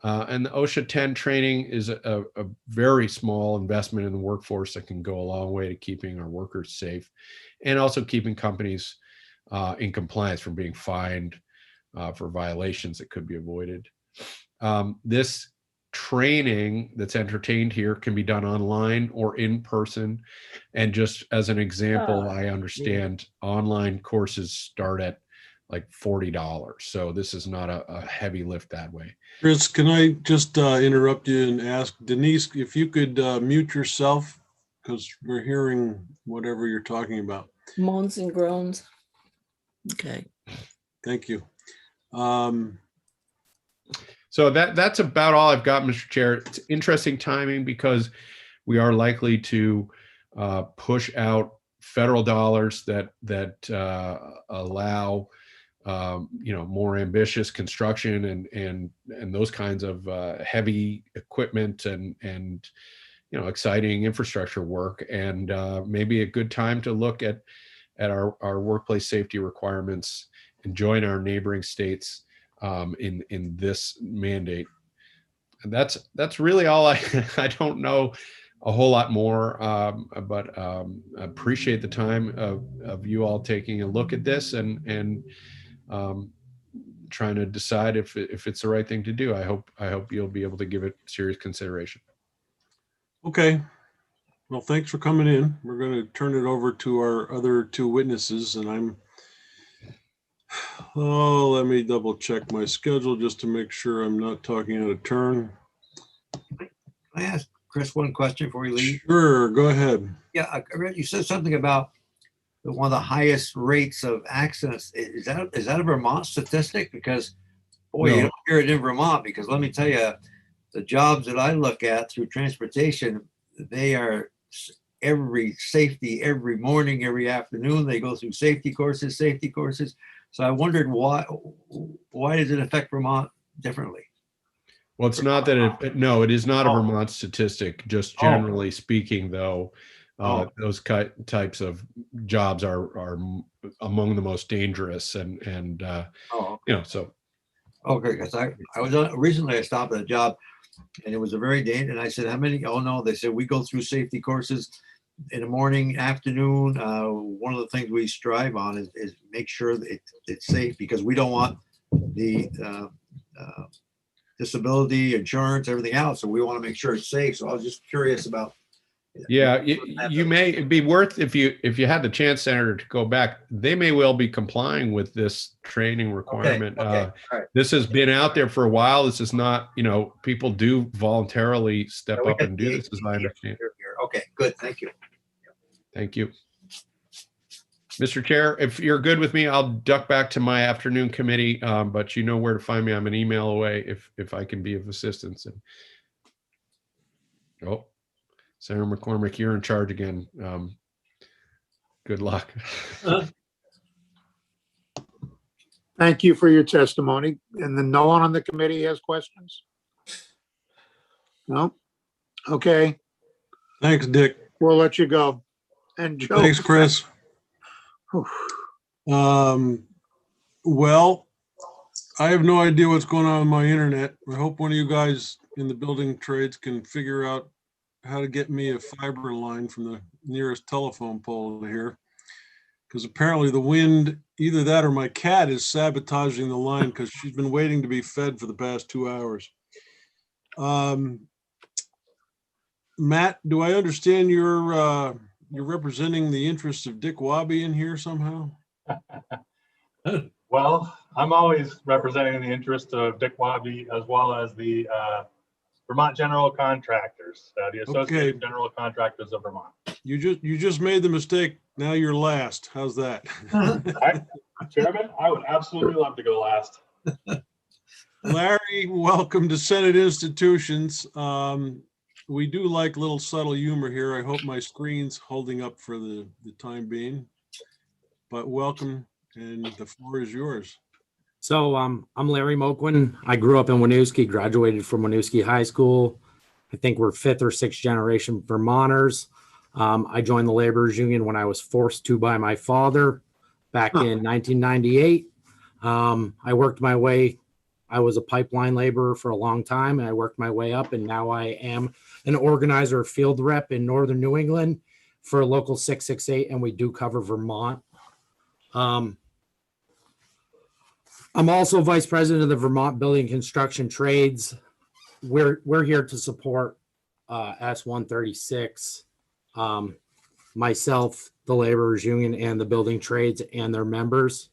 And the OSHA 10 training is a very small investment in the workforce that can go a long way to keeping our workers safe and also keeping companies in compliance from being fined for violations that could be avoided. This training that's entertained here can be done online or in person. And just as an example, I understand online courses start at like $40. So this is not a heavy lift that way. Chris, can I just interrupt you and ask Denise if you could mute yourself, because we're hearing whatever you're talking about. Moans and groans. Okay. Thank you. So that's about all I've got, Mr. Chair. It's interesting timing because we are likely to push out federal dollars that allow more ambitious construction and those kinds of heavy equipment and exciting infrastructure work, and maybe a good time to look at our workplace safety requirements and join our neighboring states in this mandate. And that's really all I don't know a whole lot more, but I appreciate the time of you all taking a look at this and trying to decide if it's the right thing to do. I hope you'll be able to give it serious consideration. Okay. Well, thanks for coming in. We're going to turn it over to our other two witnesses, and let me double check my schedule just to make sure I'm not talking out of turn. Can I ask Chris one question before we leave? Sure, go ahead. Yeah, I read you said something about one of the highest rates of accidents. Is that a Vermont statistic? Because boy, No. you don't hear it in Vermont, because let me tell you, the jobs that I look at through transportation, they are every morning, every afternoon, they go through safety courses. So I wondered why does it affect Vermont differently? Well, it's not that it is not a Vermont statistic. Just generally speaking, though, those types of jobs are among the most dangerous, and so. Okay, because I was recently I stopped at a job, and it was a very dangerous. And I said, "How many?" Oh no, they said we go through safety courses in the morning, afternoon. One of the things we strive on is make sure that it's safe, because we don't want the disability insurance, everything else. So we want to make sure it's safe. So I was just curious about. Yeah, you may it'd be worth if you had the chance, Senator, to go back. They may well be complying with this training requirement. Okay. All right. This has been out there for a while. This is not, people do voluntarily step up and do this, as I understand. Okay, good. Thank you. Thank you. Mr. Chair, if you're good with me, I'll duck back to my afternoon committee, but you know where to find me. I'm an email away if I can be of assistance. And Senator McCormick, you're in charge again. Good luck. Thank you for your testimony. And then no one on the committee has questions? No? Okay, Thanks, Dick. we'll let you go. And Joe. Thanks, Chris. Well, I have no idea what's going on with my internet. I hope one of you guys in the building trades can figure out how to get me a fiber line from the nearest telephone pole here. Because apparently the wind, either that or my cat is sabotaging the line, because she's been waiting to be fed for the past 2 hours. Matt, do I understand you're representing the interests of Dick Wabi in here somehow? Well, I'm always representing the interest of Dick Wabi, as well as the Vermont General Contractors, the Associated General Contractors of Vermont. You just made the mistake. Now you're last. How's that? Chairman, I would absolutely love to go last. Larry, welcome to Senate Institutions. We do like little subtle humor here. I hope my screen's holding up for the time being. But welcome, and the floor is yours. So I'm Larry Mcquinn. I grew up in Winooski, graduated from Winooski High School. I think we're 5th or 6th generation Vermonters. I joined the laborers union when I was forced to by my father back in 1998. I worked my way. I was a pipeline laborer for a long time, and I worked my way up, and now I am an organizer field rep in Northern New England for Local 668, and we do cover Vermont. I'm also vice president of the Vermont Building Construction Trades. We're here to support S-136, myself, the laborers union, and the building trades and their members.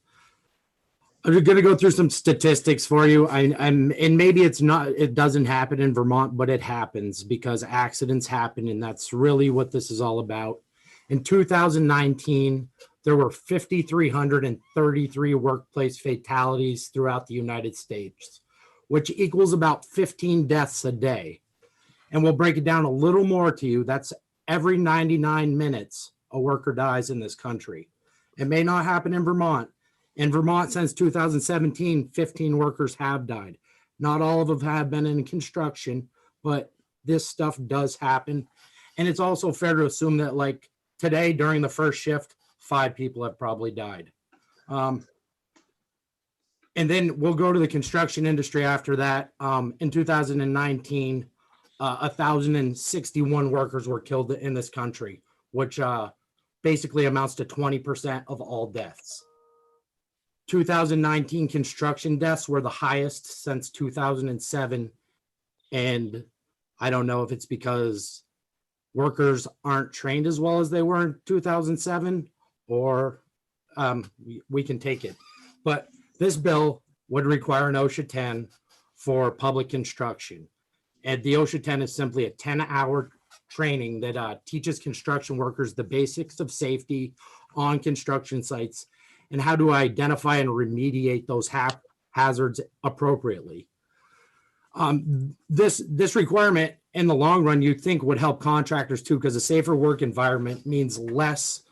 I'm going to go through some statistics for you. And maybe it doesn't happen in Vermont, but it happens because accidents happen, and that's really what this is all about. In 2019, there were 5,333 workplace fatalities throughout the United States, which equals about 15 deaths a day. And we'll break it down a little more to you. That's every 99 minutes, a worker dies in this country. It may not happen in Vermont. In Vermont, since 2017, 15 workers have died. Not all of them have been in construction, but this stuff does happen. And it's also fair to assume that, like today during the first shift, 5 people have probably died. And then we'll go to the construction industry after that. In 2019, 1,061 workers were killed in this country, which basically amounts to 20% of all deaths. 2019 construction deaths were the highest since 2007. And I don't know if it's because workers aren't trained as well as they were in 2007, or we can take it. But this bill would require an OSHA 10 for public construction. And the OSHA 10 is simply a 10-hour training that teaches construction workers the basics of safety on construction sites and how to identify and remediate those hazards appropriately. This requirement in the long run, you'd think would help contractors too, because a safer work environment means less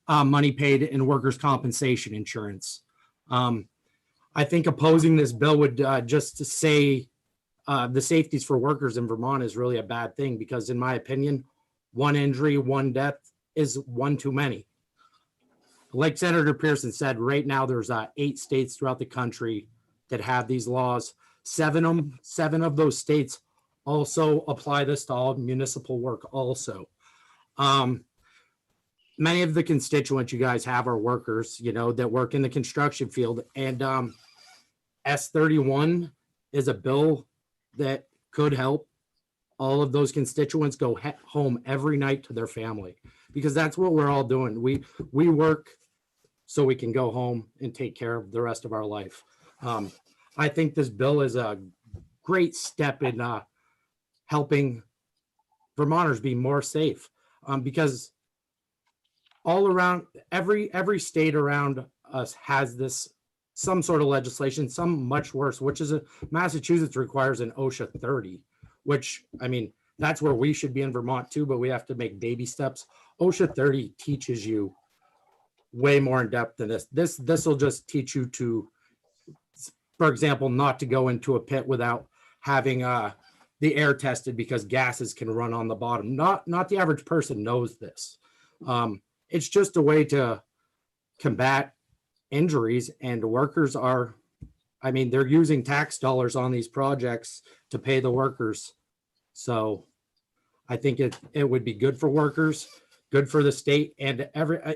money paid in workers' compensation insurance. I think opposing this bill would just to say the safeties for workers in Vermont is really a bad thing, because in my opinion, one injury, one death is one too many. Like Senator Pearson said, right now there's 8 states throughout the country that have these laws. 7 of those states also apply this to all municipal work also. Many of the constituents you guys have are workers, that work in the construction field. And S31 is a bill that could help all of those constituents go home every night to their family, because that's what we're all doing. We work so we can go home and take care of the rest of our life. I think this bill is a great step in helping Vermonters be more safe, because all around every state around us has this some sort of legislation, some much worse, which is Massachusetts requires an OSHA 30, which, I mean, that's where we should be in Vermont too, but we have to make baby steps. OSHA 30 teaches you way more in depth than this. This will just teach you to, for example, not to go into a pit without having the air tested, because gases can run on the bottom. Not the average person knows this. It's just a way to combat injuries, and workers are, I mean, they're using tax dollars on these projects to pay the workers. So I think it would be good for workers, good for the state, and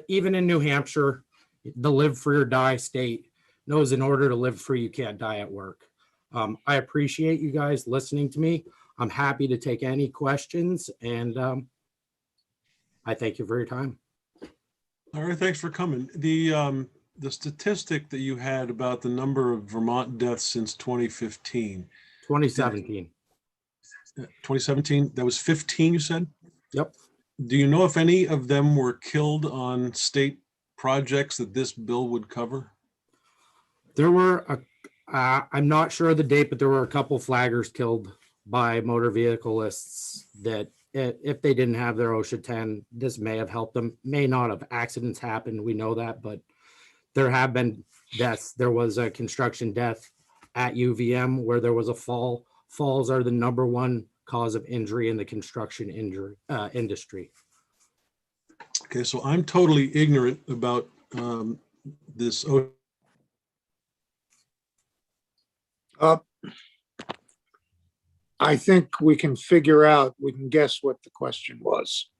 even in New Hampshire, the live free or die state knows in order to live free, you can't die at work. I appreciate you guys listening to me. I'm happy to take any questions, and I thank you for your time. All right, thanks for coming. The statistic that you had about the number of Vermont deaths since 2015. 2017. 2017, that was 15, you said? Yep. Do you know if any of them were killed on state projects that this bill would cover? There were, I'm not sure of the date, but there were a couple flaggers killed by motor vehicleists that if they didn't have their OSHA 10, this may have helped them. May not have. Accidents happened, we know that, but there have been deaths. There was a construction death at UVM where there was a fall. Falls are the #1 cause of injury in the construction industry. Okay, so I'm totally ignorant about this. I think we can guess what the question was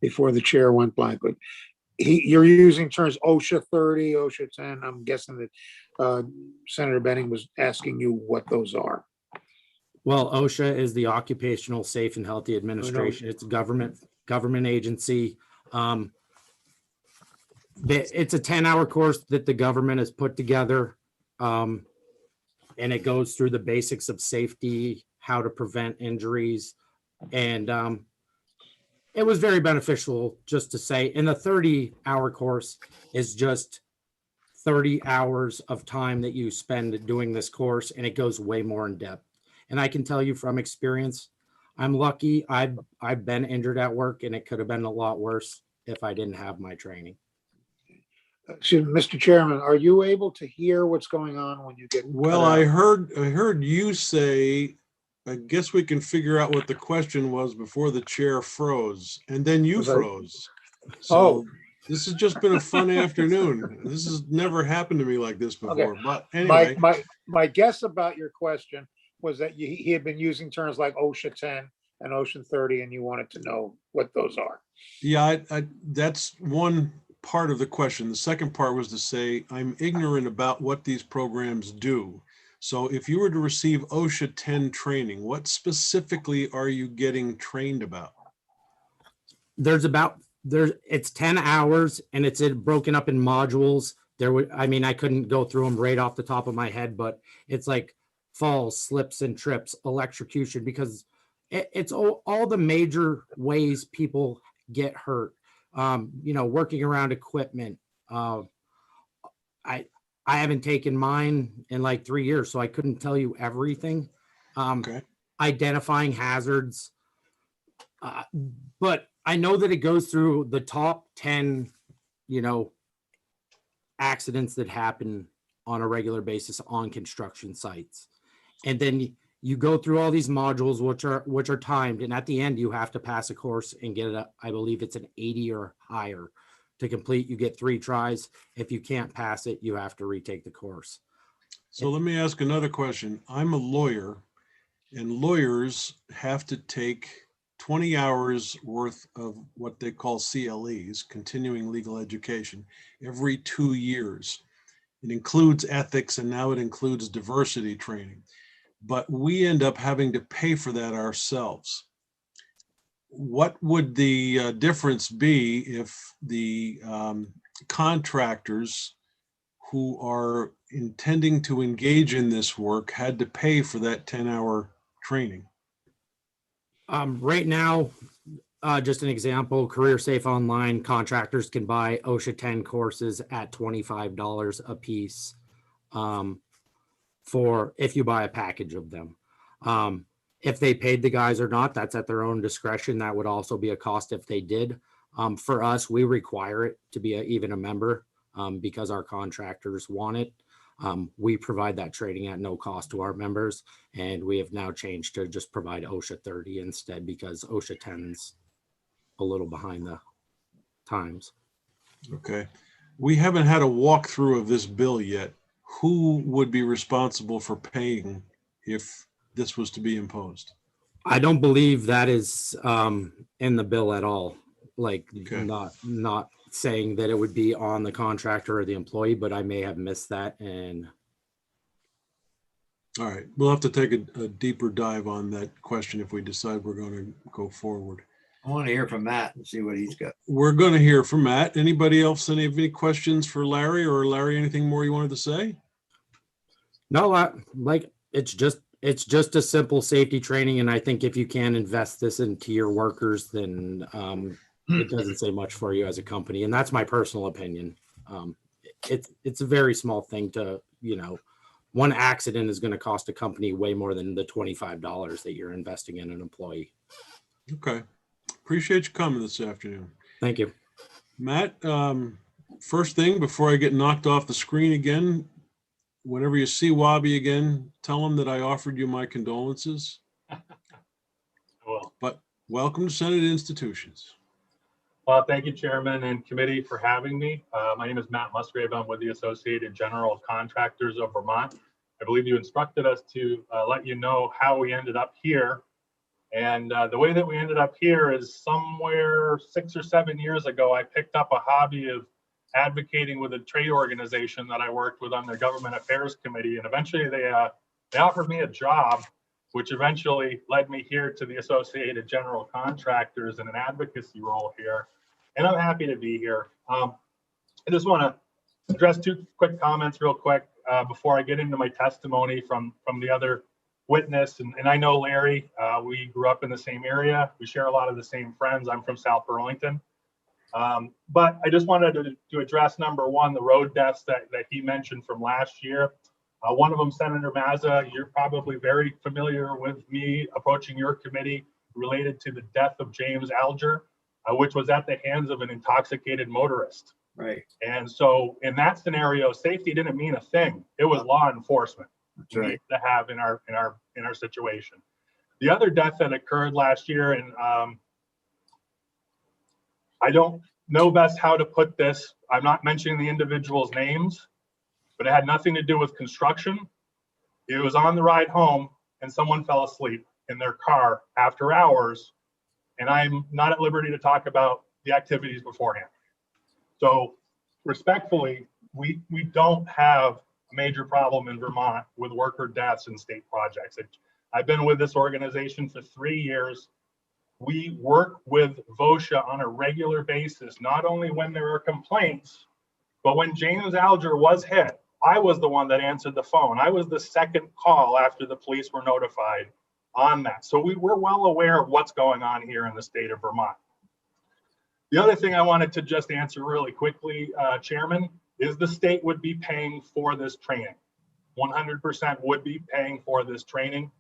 before the chair went blank. But you're using terms OSHA 30, OSHA 10. I'm guessing that Senator Benning was asking you what those are. Well, OSHA is the Occupational Safe and Healthy Administration. It's a government agency. It's a 10-hour course that the government has put together, and it goes through the basics of safety, how to prevent injuries, and it was very beneficial, just to say. And the 30-hour course is just 30 hours of time that you spend doing this course, and it goes way more in depth. And I can tell you from experience, I'm lucky. I've been injured at work, and it could have been a lot worse. if I didn't have my training. Excuse me, Mr. Chairman, are you able to hear what's going on when you get? Well, cut out? I heard you say, I guess we can figure out what the question was before the chair froze, and then you Was I- froze. Oh. So this has just been a fun afternoon. This has never happened to me like this before, but anyway. My guess about your question was that he had been using terms like OSHA 10 and OSHA 30, and you wanted to know what those are. Yeah, that's one part of the question. The second part was to say, I'm ignorant about what these programs do. So if you were to receive OSHA 10 training, what specifically are you getting trained about? It's 10 hours and it's broken up in modules. I couldn't go through them right off the top of my head, but it's like falls, slips and trips, electrocution, because it's all the major ways people get hurt. Working around equipment. I haven't taken mine in like 3 years, so I couldn't tell you everything. Okay. Identifying hazards. But I know that it goes through the top 10, accidents that happen on a regular basis on construction sites. And then you go through all these modules, which are timed. And at the end, you have to pass a course and get I believe it's an 80 or higher to complete. You get 3 tries. If you can't pass it, you have to retake the course. So let me ask another question. I'm a lawyer, and lawyers have to take 20 hours worth of what they call CLEs, continuing legal education, every 2 years. It includes ethics, and now it includes diversity training. But we end up having to pay for that ourselves. What would the difference be if the contractors who are intending to engage in this work had to pay for that 10-hour training? Right now, just an example, Career Safe Online contractors can buy OSHA 10 courses at $25 a piece for if you buy a package of them. If they paid the guys or not, that's at their own discretion. That would also be a cost if they did. For us, we require it to be even a member because our contractors want it. We provide that training at no cost to our members, and we have now changed to just provide OSHA 30 instead because OSHA 10's a little behind the times. Okay. We haven't had a walkthrough of this bill yet. Who would be responsible for paying if this was to be imposed? I don't believe that is in the bill at all. Like Okay. not saying that it would be on the contractor or the employee, but I may have missed that. And All right, we'll have to take a deeper dive on that question if we decide we're going to go forward. I want to hear from Matt and see what he's got. We're going to hear from Matt. Anybody else any questions for Larry, or Larry, anything more you wanted to say? no, it's just a simple safety training. And I think if you can invest this into your workers, then it doesn't say much for you as a company. And that's my personal opinion. It's a very small thing to, one accident is going to cost a company way more than the $25 that you're investing in an employee. Okay. Appreciate you coming this afternoon. Thank you. Matt, first thing before I get knocked off the screen again, whenever you see Wabi again, tell him that I offered you my condolences. Well, But welcome to Senate Institutions. well, thank you, Chairman and committee, for having me. My name is Matt Musgrave. I'm with the Associated General Contractors of Vermont. I believe you instructed us to let you know how we ended up here. And the way that we ended up here is somewhere 6 or 7 years ago, I picked up a hobby of advocating with a trade organization that I worked with on their government affairs committee. And eventually they offered me a job, which eventually led me here to the Associated General Contractors in an advocacy role here. And I'm happy to be here. I just want to address 2 quick comments real quick before I get into my testimony from the other witness. And I know Larry, we grew up in the same area. We share a lot of the same friends. I'm from South Burlington. But I just wanted to address number 1, the road deaths that he mentioned from last year. One of them, Senator Mazza, you're probably very familiar with me approaching your committee related to the death of James Alger. which was at the hands of an intoxicated motorist. Right. And so in that scenario, safety didn't mean a thing. It was law enforcement That's we right. need to have in our situation. The other death that occurred last year, and I don't know best how to put this. I'm not mentioning the individual's names, but it had nothing to do with construction. It was on the ride home and someone fell asleep in their car after hours. And I'm not at liberty to talk about the activities beforehand. So respectfully, we don't have a major problem in Vermont with worker deaths in state projects. I've been with this organization for 3 years. We work with VOSHA on a regular basis, not only when there are complaints, but when James Alger was hit, I was the one that answered the phone. I was the second call after the police were notified on that. So we're well aware of what's going on here in the state of Vermont. The other thing I wanted to just answer really quickly, Chairman, is the state would be paying for this training. 100% would be paying for this training.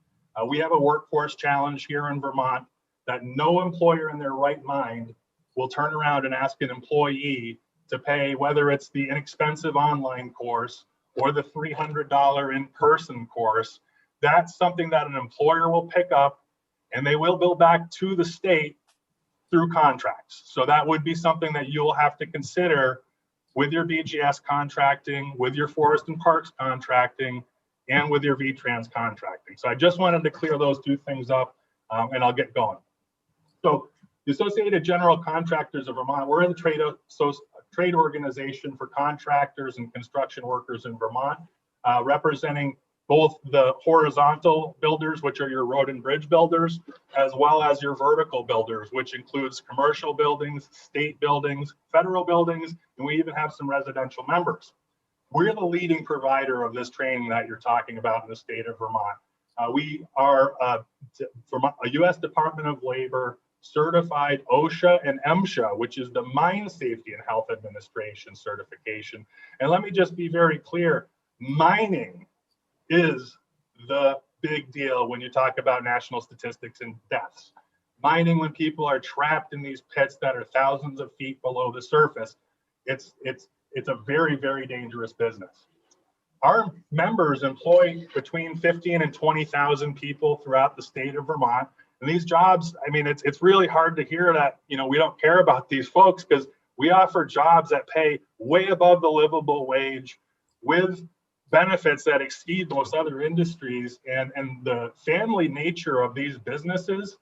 We have a workforce challenge here in Vermont that no employer in their right mind will turn around and ask an employee to pay, whether it's the inexpensive online course or the $300 in-person course. That's something that an employer will pick up and they will bill back to the state through contracts. So that would be something that you'll have to consider with your BGS contracting, with your Forest and Parks contracting, and with your VTrans contracting. So I just wanted to clear those two things up, and I'll get going. So the Associated General Contractors of Vermont, we're in the trade organization for contractors and construction workers in Vermont, representing both the horizontal builders, which are your road and bridge builders, as well as your vertical builders, which includes commercial buildings, state buildings, federal buildings, and we even have some residential members. We're the leading provider of this training that you're talking about in the state of Vermont. We are a U.S. Department of Labor certified OSHA and MSHA, which is the Mine Safety and Health Administration certification. And let me just be very clear, mining is the big deal when you talk about national statistics and deaths. Mining, when people are trapped in these pits that are thousands of feet below the surface, it's a very, very dangerous business. Our members employ between 15 and 20,000 people throughout the state of Vermont. And these jobs, I mean, it's really hard to hear that, you know, we don't care about these folks because we offer jobs that pay way above the livable wage with benefits that exceed most other industries, and the family nature of these businesses,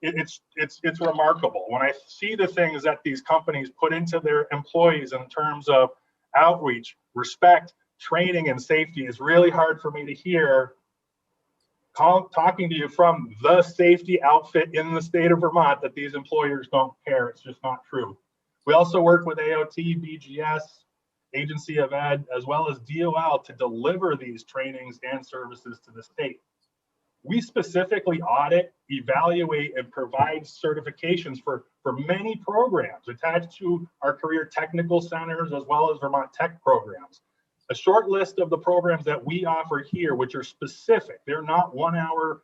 it's remarkable. When I see the things that these companies put into their employees in terms of outreach, respect, training, and safety, is really hard for me to hear talking to you from the safety outfit in the state of Vermont that these employers don't care. It's just not true. We also work with AOT, BGS, Agency of Ed, as well as DOL to deliver these trainings and services to the state. We specifically audit, evaluate, and provide certifications for many programs attached to our career technical centers as well as Vermont Tech programs. A short list of the programs that we offer here, which are specific. They're not 1 hour,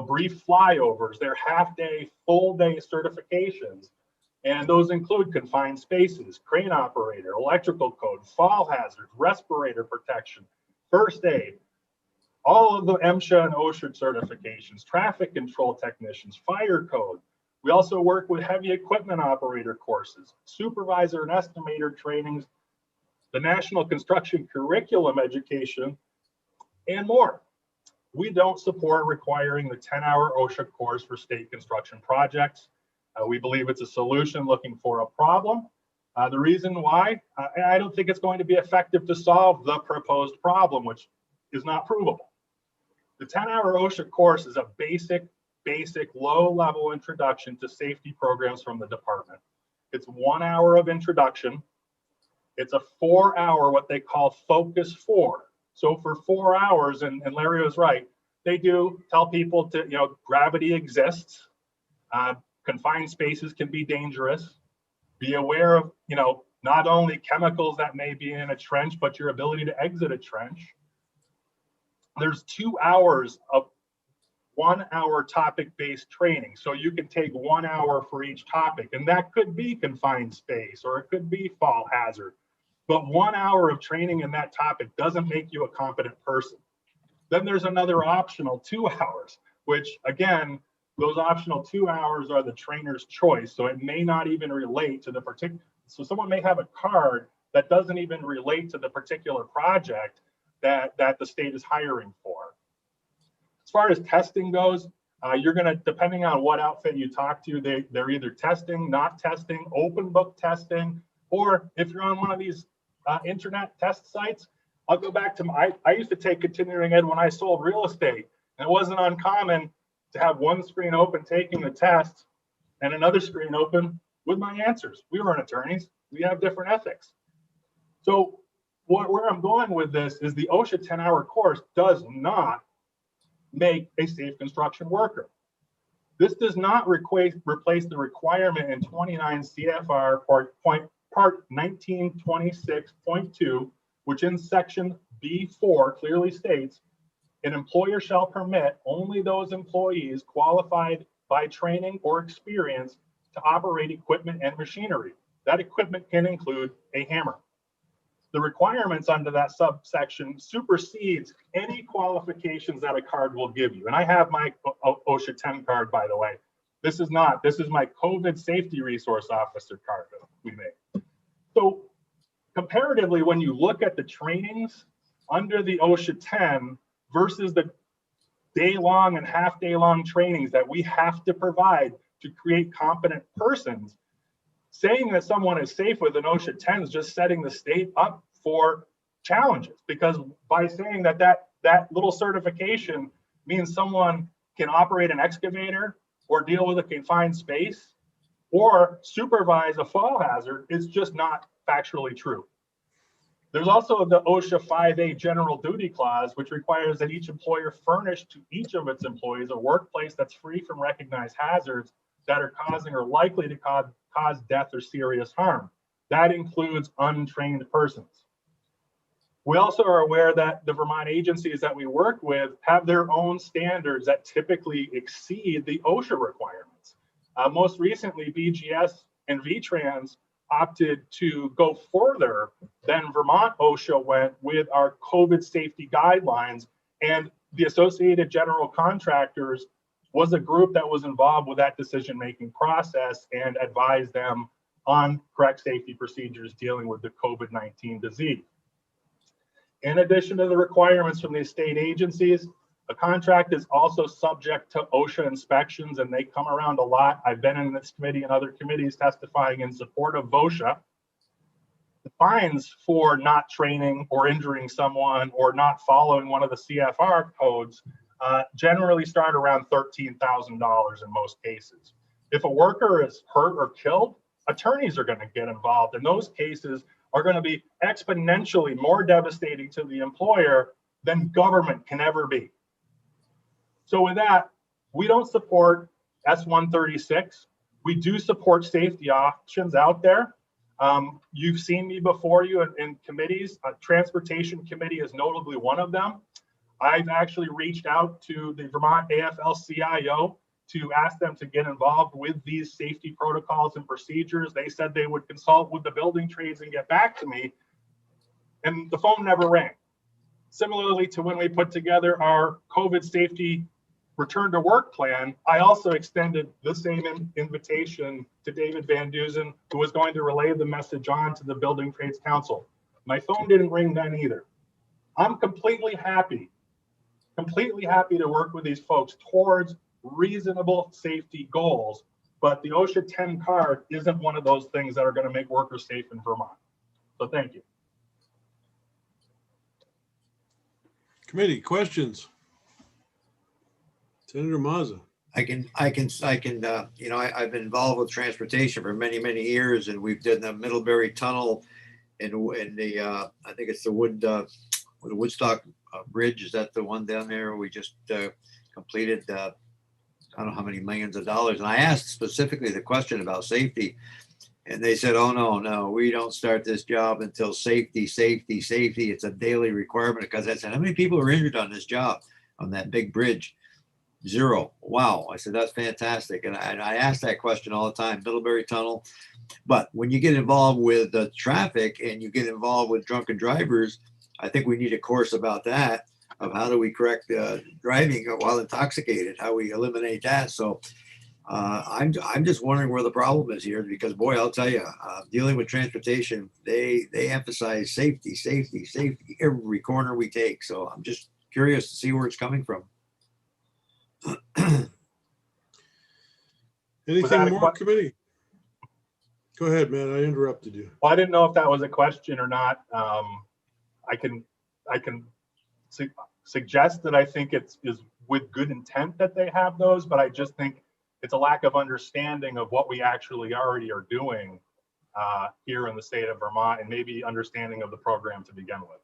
brief flyovers. They're half-day, full-day certifications. And those include confined spaces, crane operator, electrical code, fall hazards, respirator protection, first aid, all of the MSHA and OSHA certifications, traffic control technicians, fire code. We also work with heavy equipment operator courses, supervisor and estimator trainings, the National Construction Curriculum education, and more. We don't support requiring the 10-hour OSHA course for state construction projects. We believe it's a solution looking for a problem. The reason why, I don't think it's going to be effective to solve the proposed problem, which is not provable. The 10-hour OSHA course is a basic, low-level introduction to safety programs from the department. It's 1 hour of introduction. It's a 4-hour, what they call Focus 4. So for 4 hours, and Larry was right, they do tell people to, gravity exists. Confined spaces can be dangerous. Be aware of, not only chemicals that may be in a trench, but your ability to exit a trench. There's 2 hours of 1 hour topic-based training. So you can take 1 hour for each topic, and that could be confined space or it could be fall hazard. But 1 hour of training in that topic doesn't make you a competent person. Then there's another optional 2 hours, which again, those optional 2 hours are the trainer's choice. So it may not even relate to the particular, so someone may have a card that doesn't even relate to the particular project that the state is hiring for. As far as testing goes, you're gonna, depending on what outfit you talk to, they're either testing, not testing, open book testing, or if you're on one of these internet test sites, I'll go back to I used to take continuing ed when I sold real estate, and it wasn't uncommon to have one screen open taking the test and another screen open with my answers. We weren't attorneys, we have different ethics. So where I'm going with this is the OSHA 10-hour course does not make a safe construction worker. This does not replace the requirement in 29 CFR part 1926.2, which in section B4 clearly states, an employer shall permit only those employees qualified by training or experience to operate equipment and machinery. That equipment can include a hammer. The requirements under that subsection supersedes any qualifications that a card will give you. And I have my OSHA 10 card, by the way. This is my COVID safety resource officer card that we made. So comparatively, when you look at the trainings under the OSHA 10 versus the day-long and half-day-long trainings that we have to provide to create competent persons, saying that someone is safe with an OSHA 10 is just setting the state up for challenges, because by saying that little certification means someone can operate an excavator or deal with a confined space or supervise a fall hazard is just not factually true. There's also the OSHA 5A general duty clause, which requires that each employer furnish to each of its employees a workplace that's free from recognized hazards that are causing or likely to cause death or serious harm. That includes untrained persons. We also are aware that the Vermont agencies that we work with have their own standards that typically exceed the OSHA requirements. Most recently, BGS and VTrans opted to go further than Vermont OSHA went with our COVID safety guidelines, and the Associated General Contractors was a group that was involved with that decision-making process and advised them on correct safety procedures dealing with the COVID-19 disease. In addition to the requirements from these state agencies, a contract is also subject to OSHA inspections, and they come around a lot. I've been in this committee and other committees testifying in support of OSHA. The fines for not training or injuring someone or not following one of the CFR codes generally start around $13,000 in most cases. If a worker is hurt or killed, attorneys are going to get involved, and those cases are going to be exponentially more devastating to the employer than government can ever be. So with that, we don't support S-136. We do support safety options out there. You've seen me before you in committees. Transportation committee is notably one of them. I've actually reached out to the Vermont AFL-CIO to ask them to get involved with these safety protocols and procedures. They said they would consult with the building trades and get back to me, and the phone never rang. Similarly to when we put together our COVID safety return to work plan, I also extended the same invitation to David Van Dusen, who was going to relay the message on to the Building Trades Council. My phone didn't ring then either. I'm completely happy to work with these folks towards reasonable safety goals, but the OSHA 10 card isn't one of those things that are going to make workers safe in Vermont. So thank you. Committee questions? Senator Mazza. I've been involved with transportation for many, many years, and we've done the Middlebury Tunnel and the, I think it's the Woodstock Bridge. Is that the one down there? We just completed, I don't know how many millions of dollars. And I asked specifically the question about safety, and they said, oh, no, we don't start this job until safety. It's a daily requirement. Because I said, how many people are injured on this job, on that big bridge? Zero. Wow. I said, that's fantastic. And I ask that question all the time, Middlebury Tunnel. But when you get involved with traffic and you get involved with drunken drivers, I think we need a course about that, of how do we correct driving while intoxicated, how we eliminate that. So I'm just wondering where the problem is here, because boy, I'll tell you, dealing with transportation, they emphasize safety, safety, safety every corner we take. So I'm just curious to see where it's coming from. Anything more, committee? Go ahead, man. I interrupted you. Well, I didn't know if that was a question or not. I can suggest that I think it's with good intent that they have those, but I just think it's a lack of understanding of what we actually already are doing here in the state of Vermont, and maybe understanding of the program to begin with.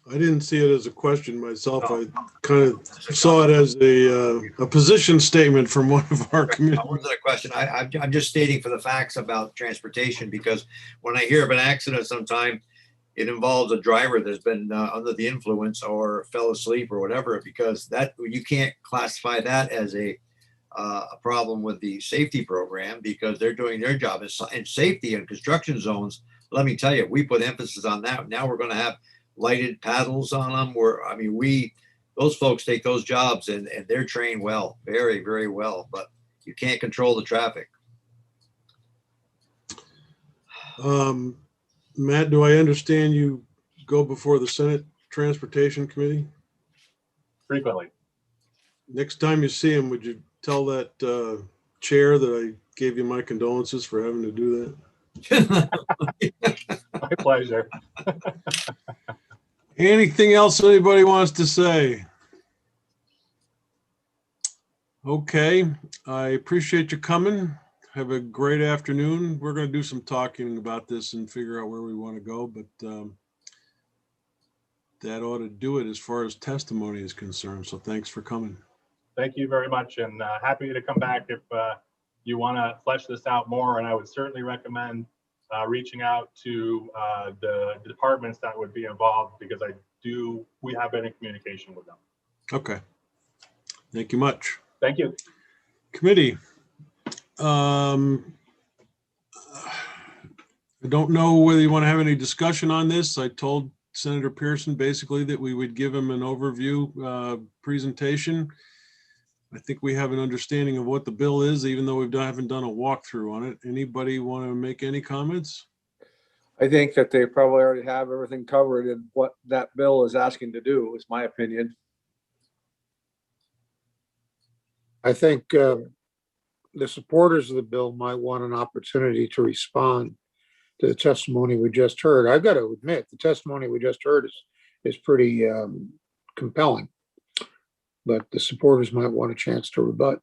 I didn't see it as a question myself. I kind of saw it as a position statement from one of our community. That wasn't a question. I'm just stating for the facts about transportation, because when I hear of an accident sometime, it involves a driver that's been under the influence or fell asleep or whatever, because that you can't classify that as a problem with the safety program, because they're doing their job. And safety in construction zones, let me tell you, we put emphasis on that. Now we're going to have lighted paddles on them, those folks take those jobs and they're trained well, very, very well, but you can't control the traffic. Matt, do I understand you go before the Senate Transportation Committee? Frequently. Next time you see him, would you tell that chair that I gave you my condolences for having to do that? My pleasure. Anything else anybody wants to say? Okay, I appreciate you coming. Have a great afternoon. We're going to do some talking about this and figure out where we want to go, but that ought to do it as far as testimony is concerned. So thanks for coming. Thank you very much, and happy to come back if you want to flesh this out more. And I would certainly recommend reaching out to the departments that would be involved, because we have been in communication with them. Okay. Thank you much. Thank you. Committee. I don't know whether you want to have any discussion on this. I told Senator Pearson basically that we would give him an overview presentation. I think we have an understanding of what the bill is, even though we haven't done a walkthrough on it. Anybody want to make any comments? I think that they probably already have everything covered in what that bill is asking to do, is my opinion. I think the supporters of the bill might want an opportunity to respond to the testimony we just heard. I've got to admit, the testimony we just heard is pretty compelling, but the supporters might want a chance to rebut.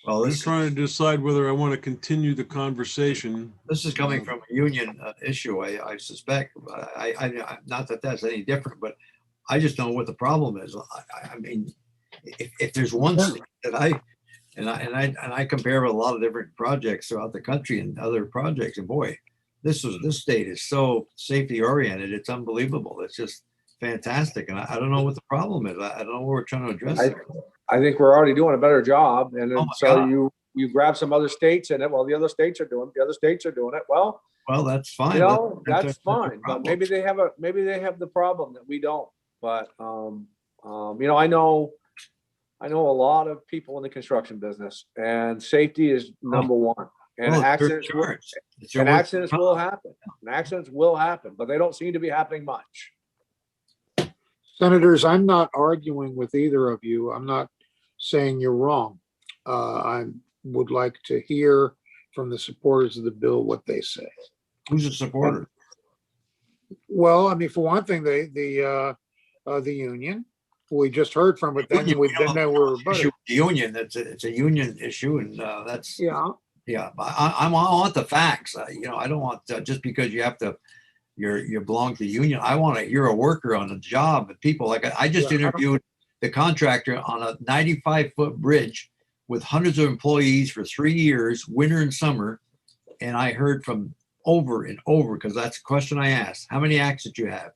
Well, I'm trying to decide whether I want to continue the conversation. This is coming from a union issue, I suspect. I not that that's any different, but I just don't know what the problem is. I mean, if there's one thing that I compare with a lot of different projects throughout the country and other projects, and boy, this state is so safety oriented. It's unbelievable. It's just fantastic, and I don't know what the problem is. I don't know what we're trying to address. I think we're already doing a better job, and then so God. you grab some other states in it. Well, the other states are doing it. Well, that's fine. You know, that's fine. But But maybe they have the problem that we don't. But you know, I know a lot of people in the construction business, and safety is number one. And accidents will happen. And accidents will happen, but they don't seem to be happening much. Senators, I'm not arguing with either of you. I'm not saying you're wrong. I would like to hear from the supporters of the bill what they say. Who's a supporter? Well, I mean, for one thing, the union. We just heard from it. Then we were issue with the union. It's a union issue, and that's yeah. I want the facts. You know, I don't want just because you have to. You belong to the union. I want to. You're a worker on a job, and people like I just interviewed the contractor on a 95-foot bridge with hundreds of employees for 3 years, winter and summer, and I heard from over and over, because that's a question I asked: how many accidents you have?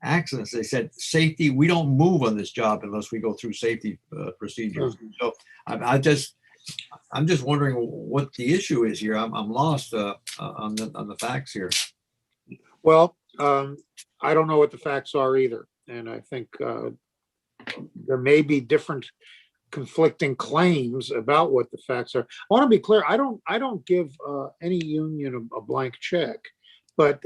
accidents. They said, safety, we don't move on this job unless we go through safety procedures. So I'm just wondering what the issue is here. I'm lost on the facts here. Well, I don't know what the facts are either. And I think there may be different conflicting claims about what the facts are. I want to be clear. I don't give any union a blank check, but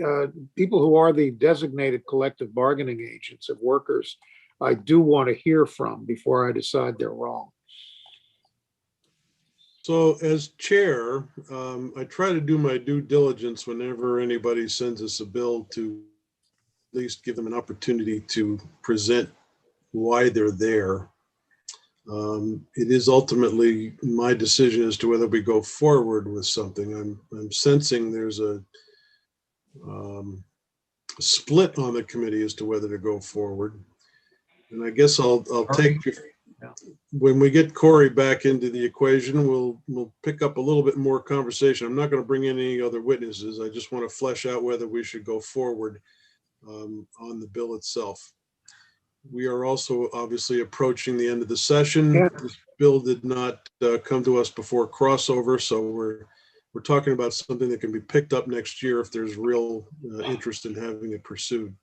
people who are the designated collective bargaining agents of workers, I do want to hear from before I decide they're wrong. So as chair, I try to do my due diligence whenever anybody sends us a bill to at least give them an opportunity to present why they're there. It is ultimately my decision as to whether we go forward with something. I'm sensing there's a split on the committee as to whether to go forward. And I guess I'll take, when we get Corey back into the equation, we'll pick up a little bit more conversation. I'm not going to bring in any other witnesses. I just want to flesh out whether we should go forward on the bill itself. We are also obviously approaching the end of the session. Yeah. This bill did not come to us before crossover, so we're talking about something that can be picked up next year if there's real interest in having it pursued.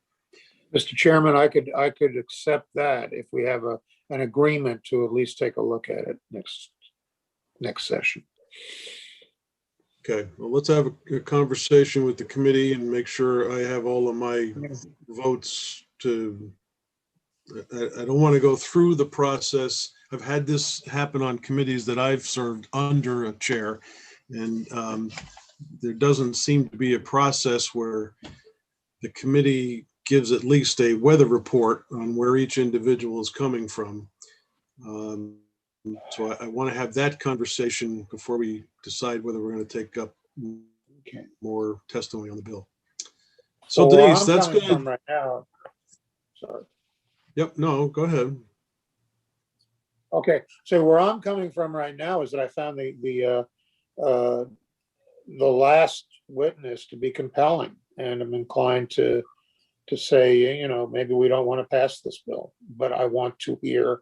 Mr. Chairman, I could accept that if we have an agreement to at least take a look at it next session. Okay, well, let's have a conversation with the committee and make sure I have all of my votes to. I don't want to go through the process. I've had this happen on committees that I've served under a chair, and there doesn't seem to be a process where the committee gives at least a weather report on where each individual is coming from. So I want to have that conversation before we decide whether we're going to take up more testimony on the bill. So Well, Denise, that's good. Right now. Sorry. Yep, no, go ahead. Okay, so where I'm coming from right now is that I found the last witness to be compelling, and I'm inclined to say, you know, maybe we don't want to pass this bill, but I want to hear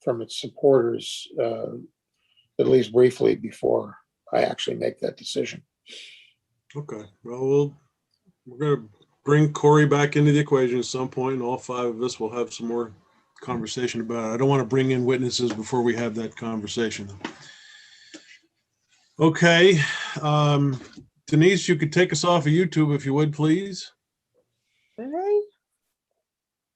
from its supporters at least briefly before I actually make that decision. Okay, well, we're going to bring Corey back into the equation at some point, and all five of us will have some more conversation about it. I don't want to bring in witnesses before we have that conversation. Okay, Denise, you could take us off of YouTube if you would, please.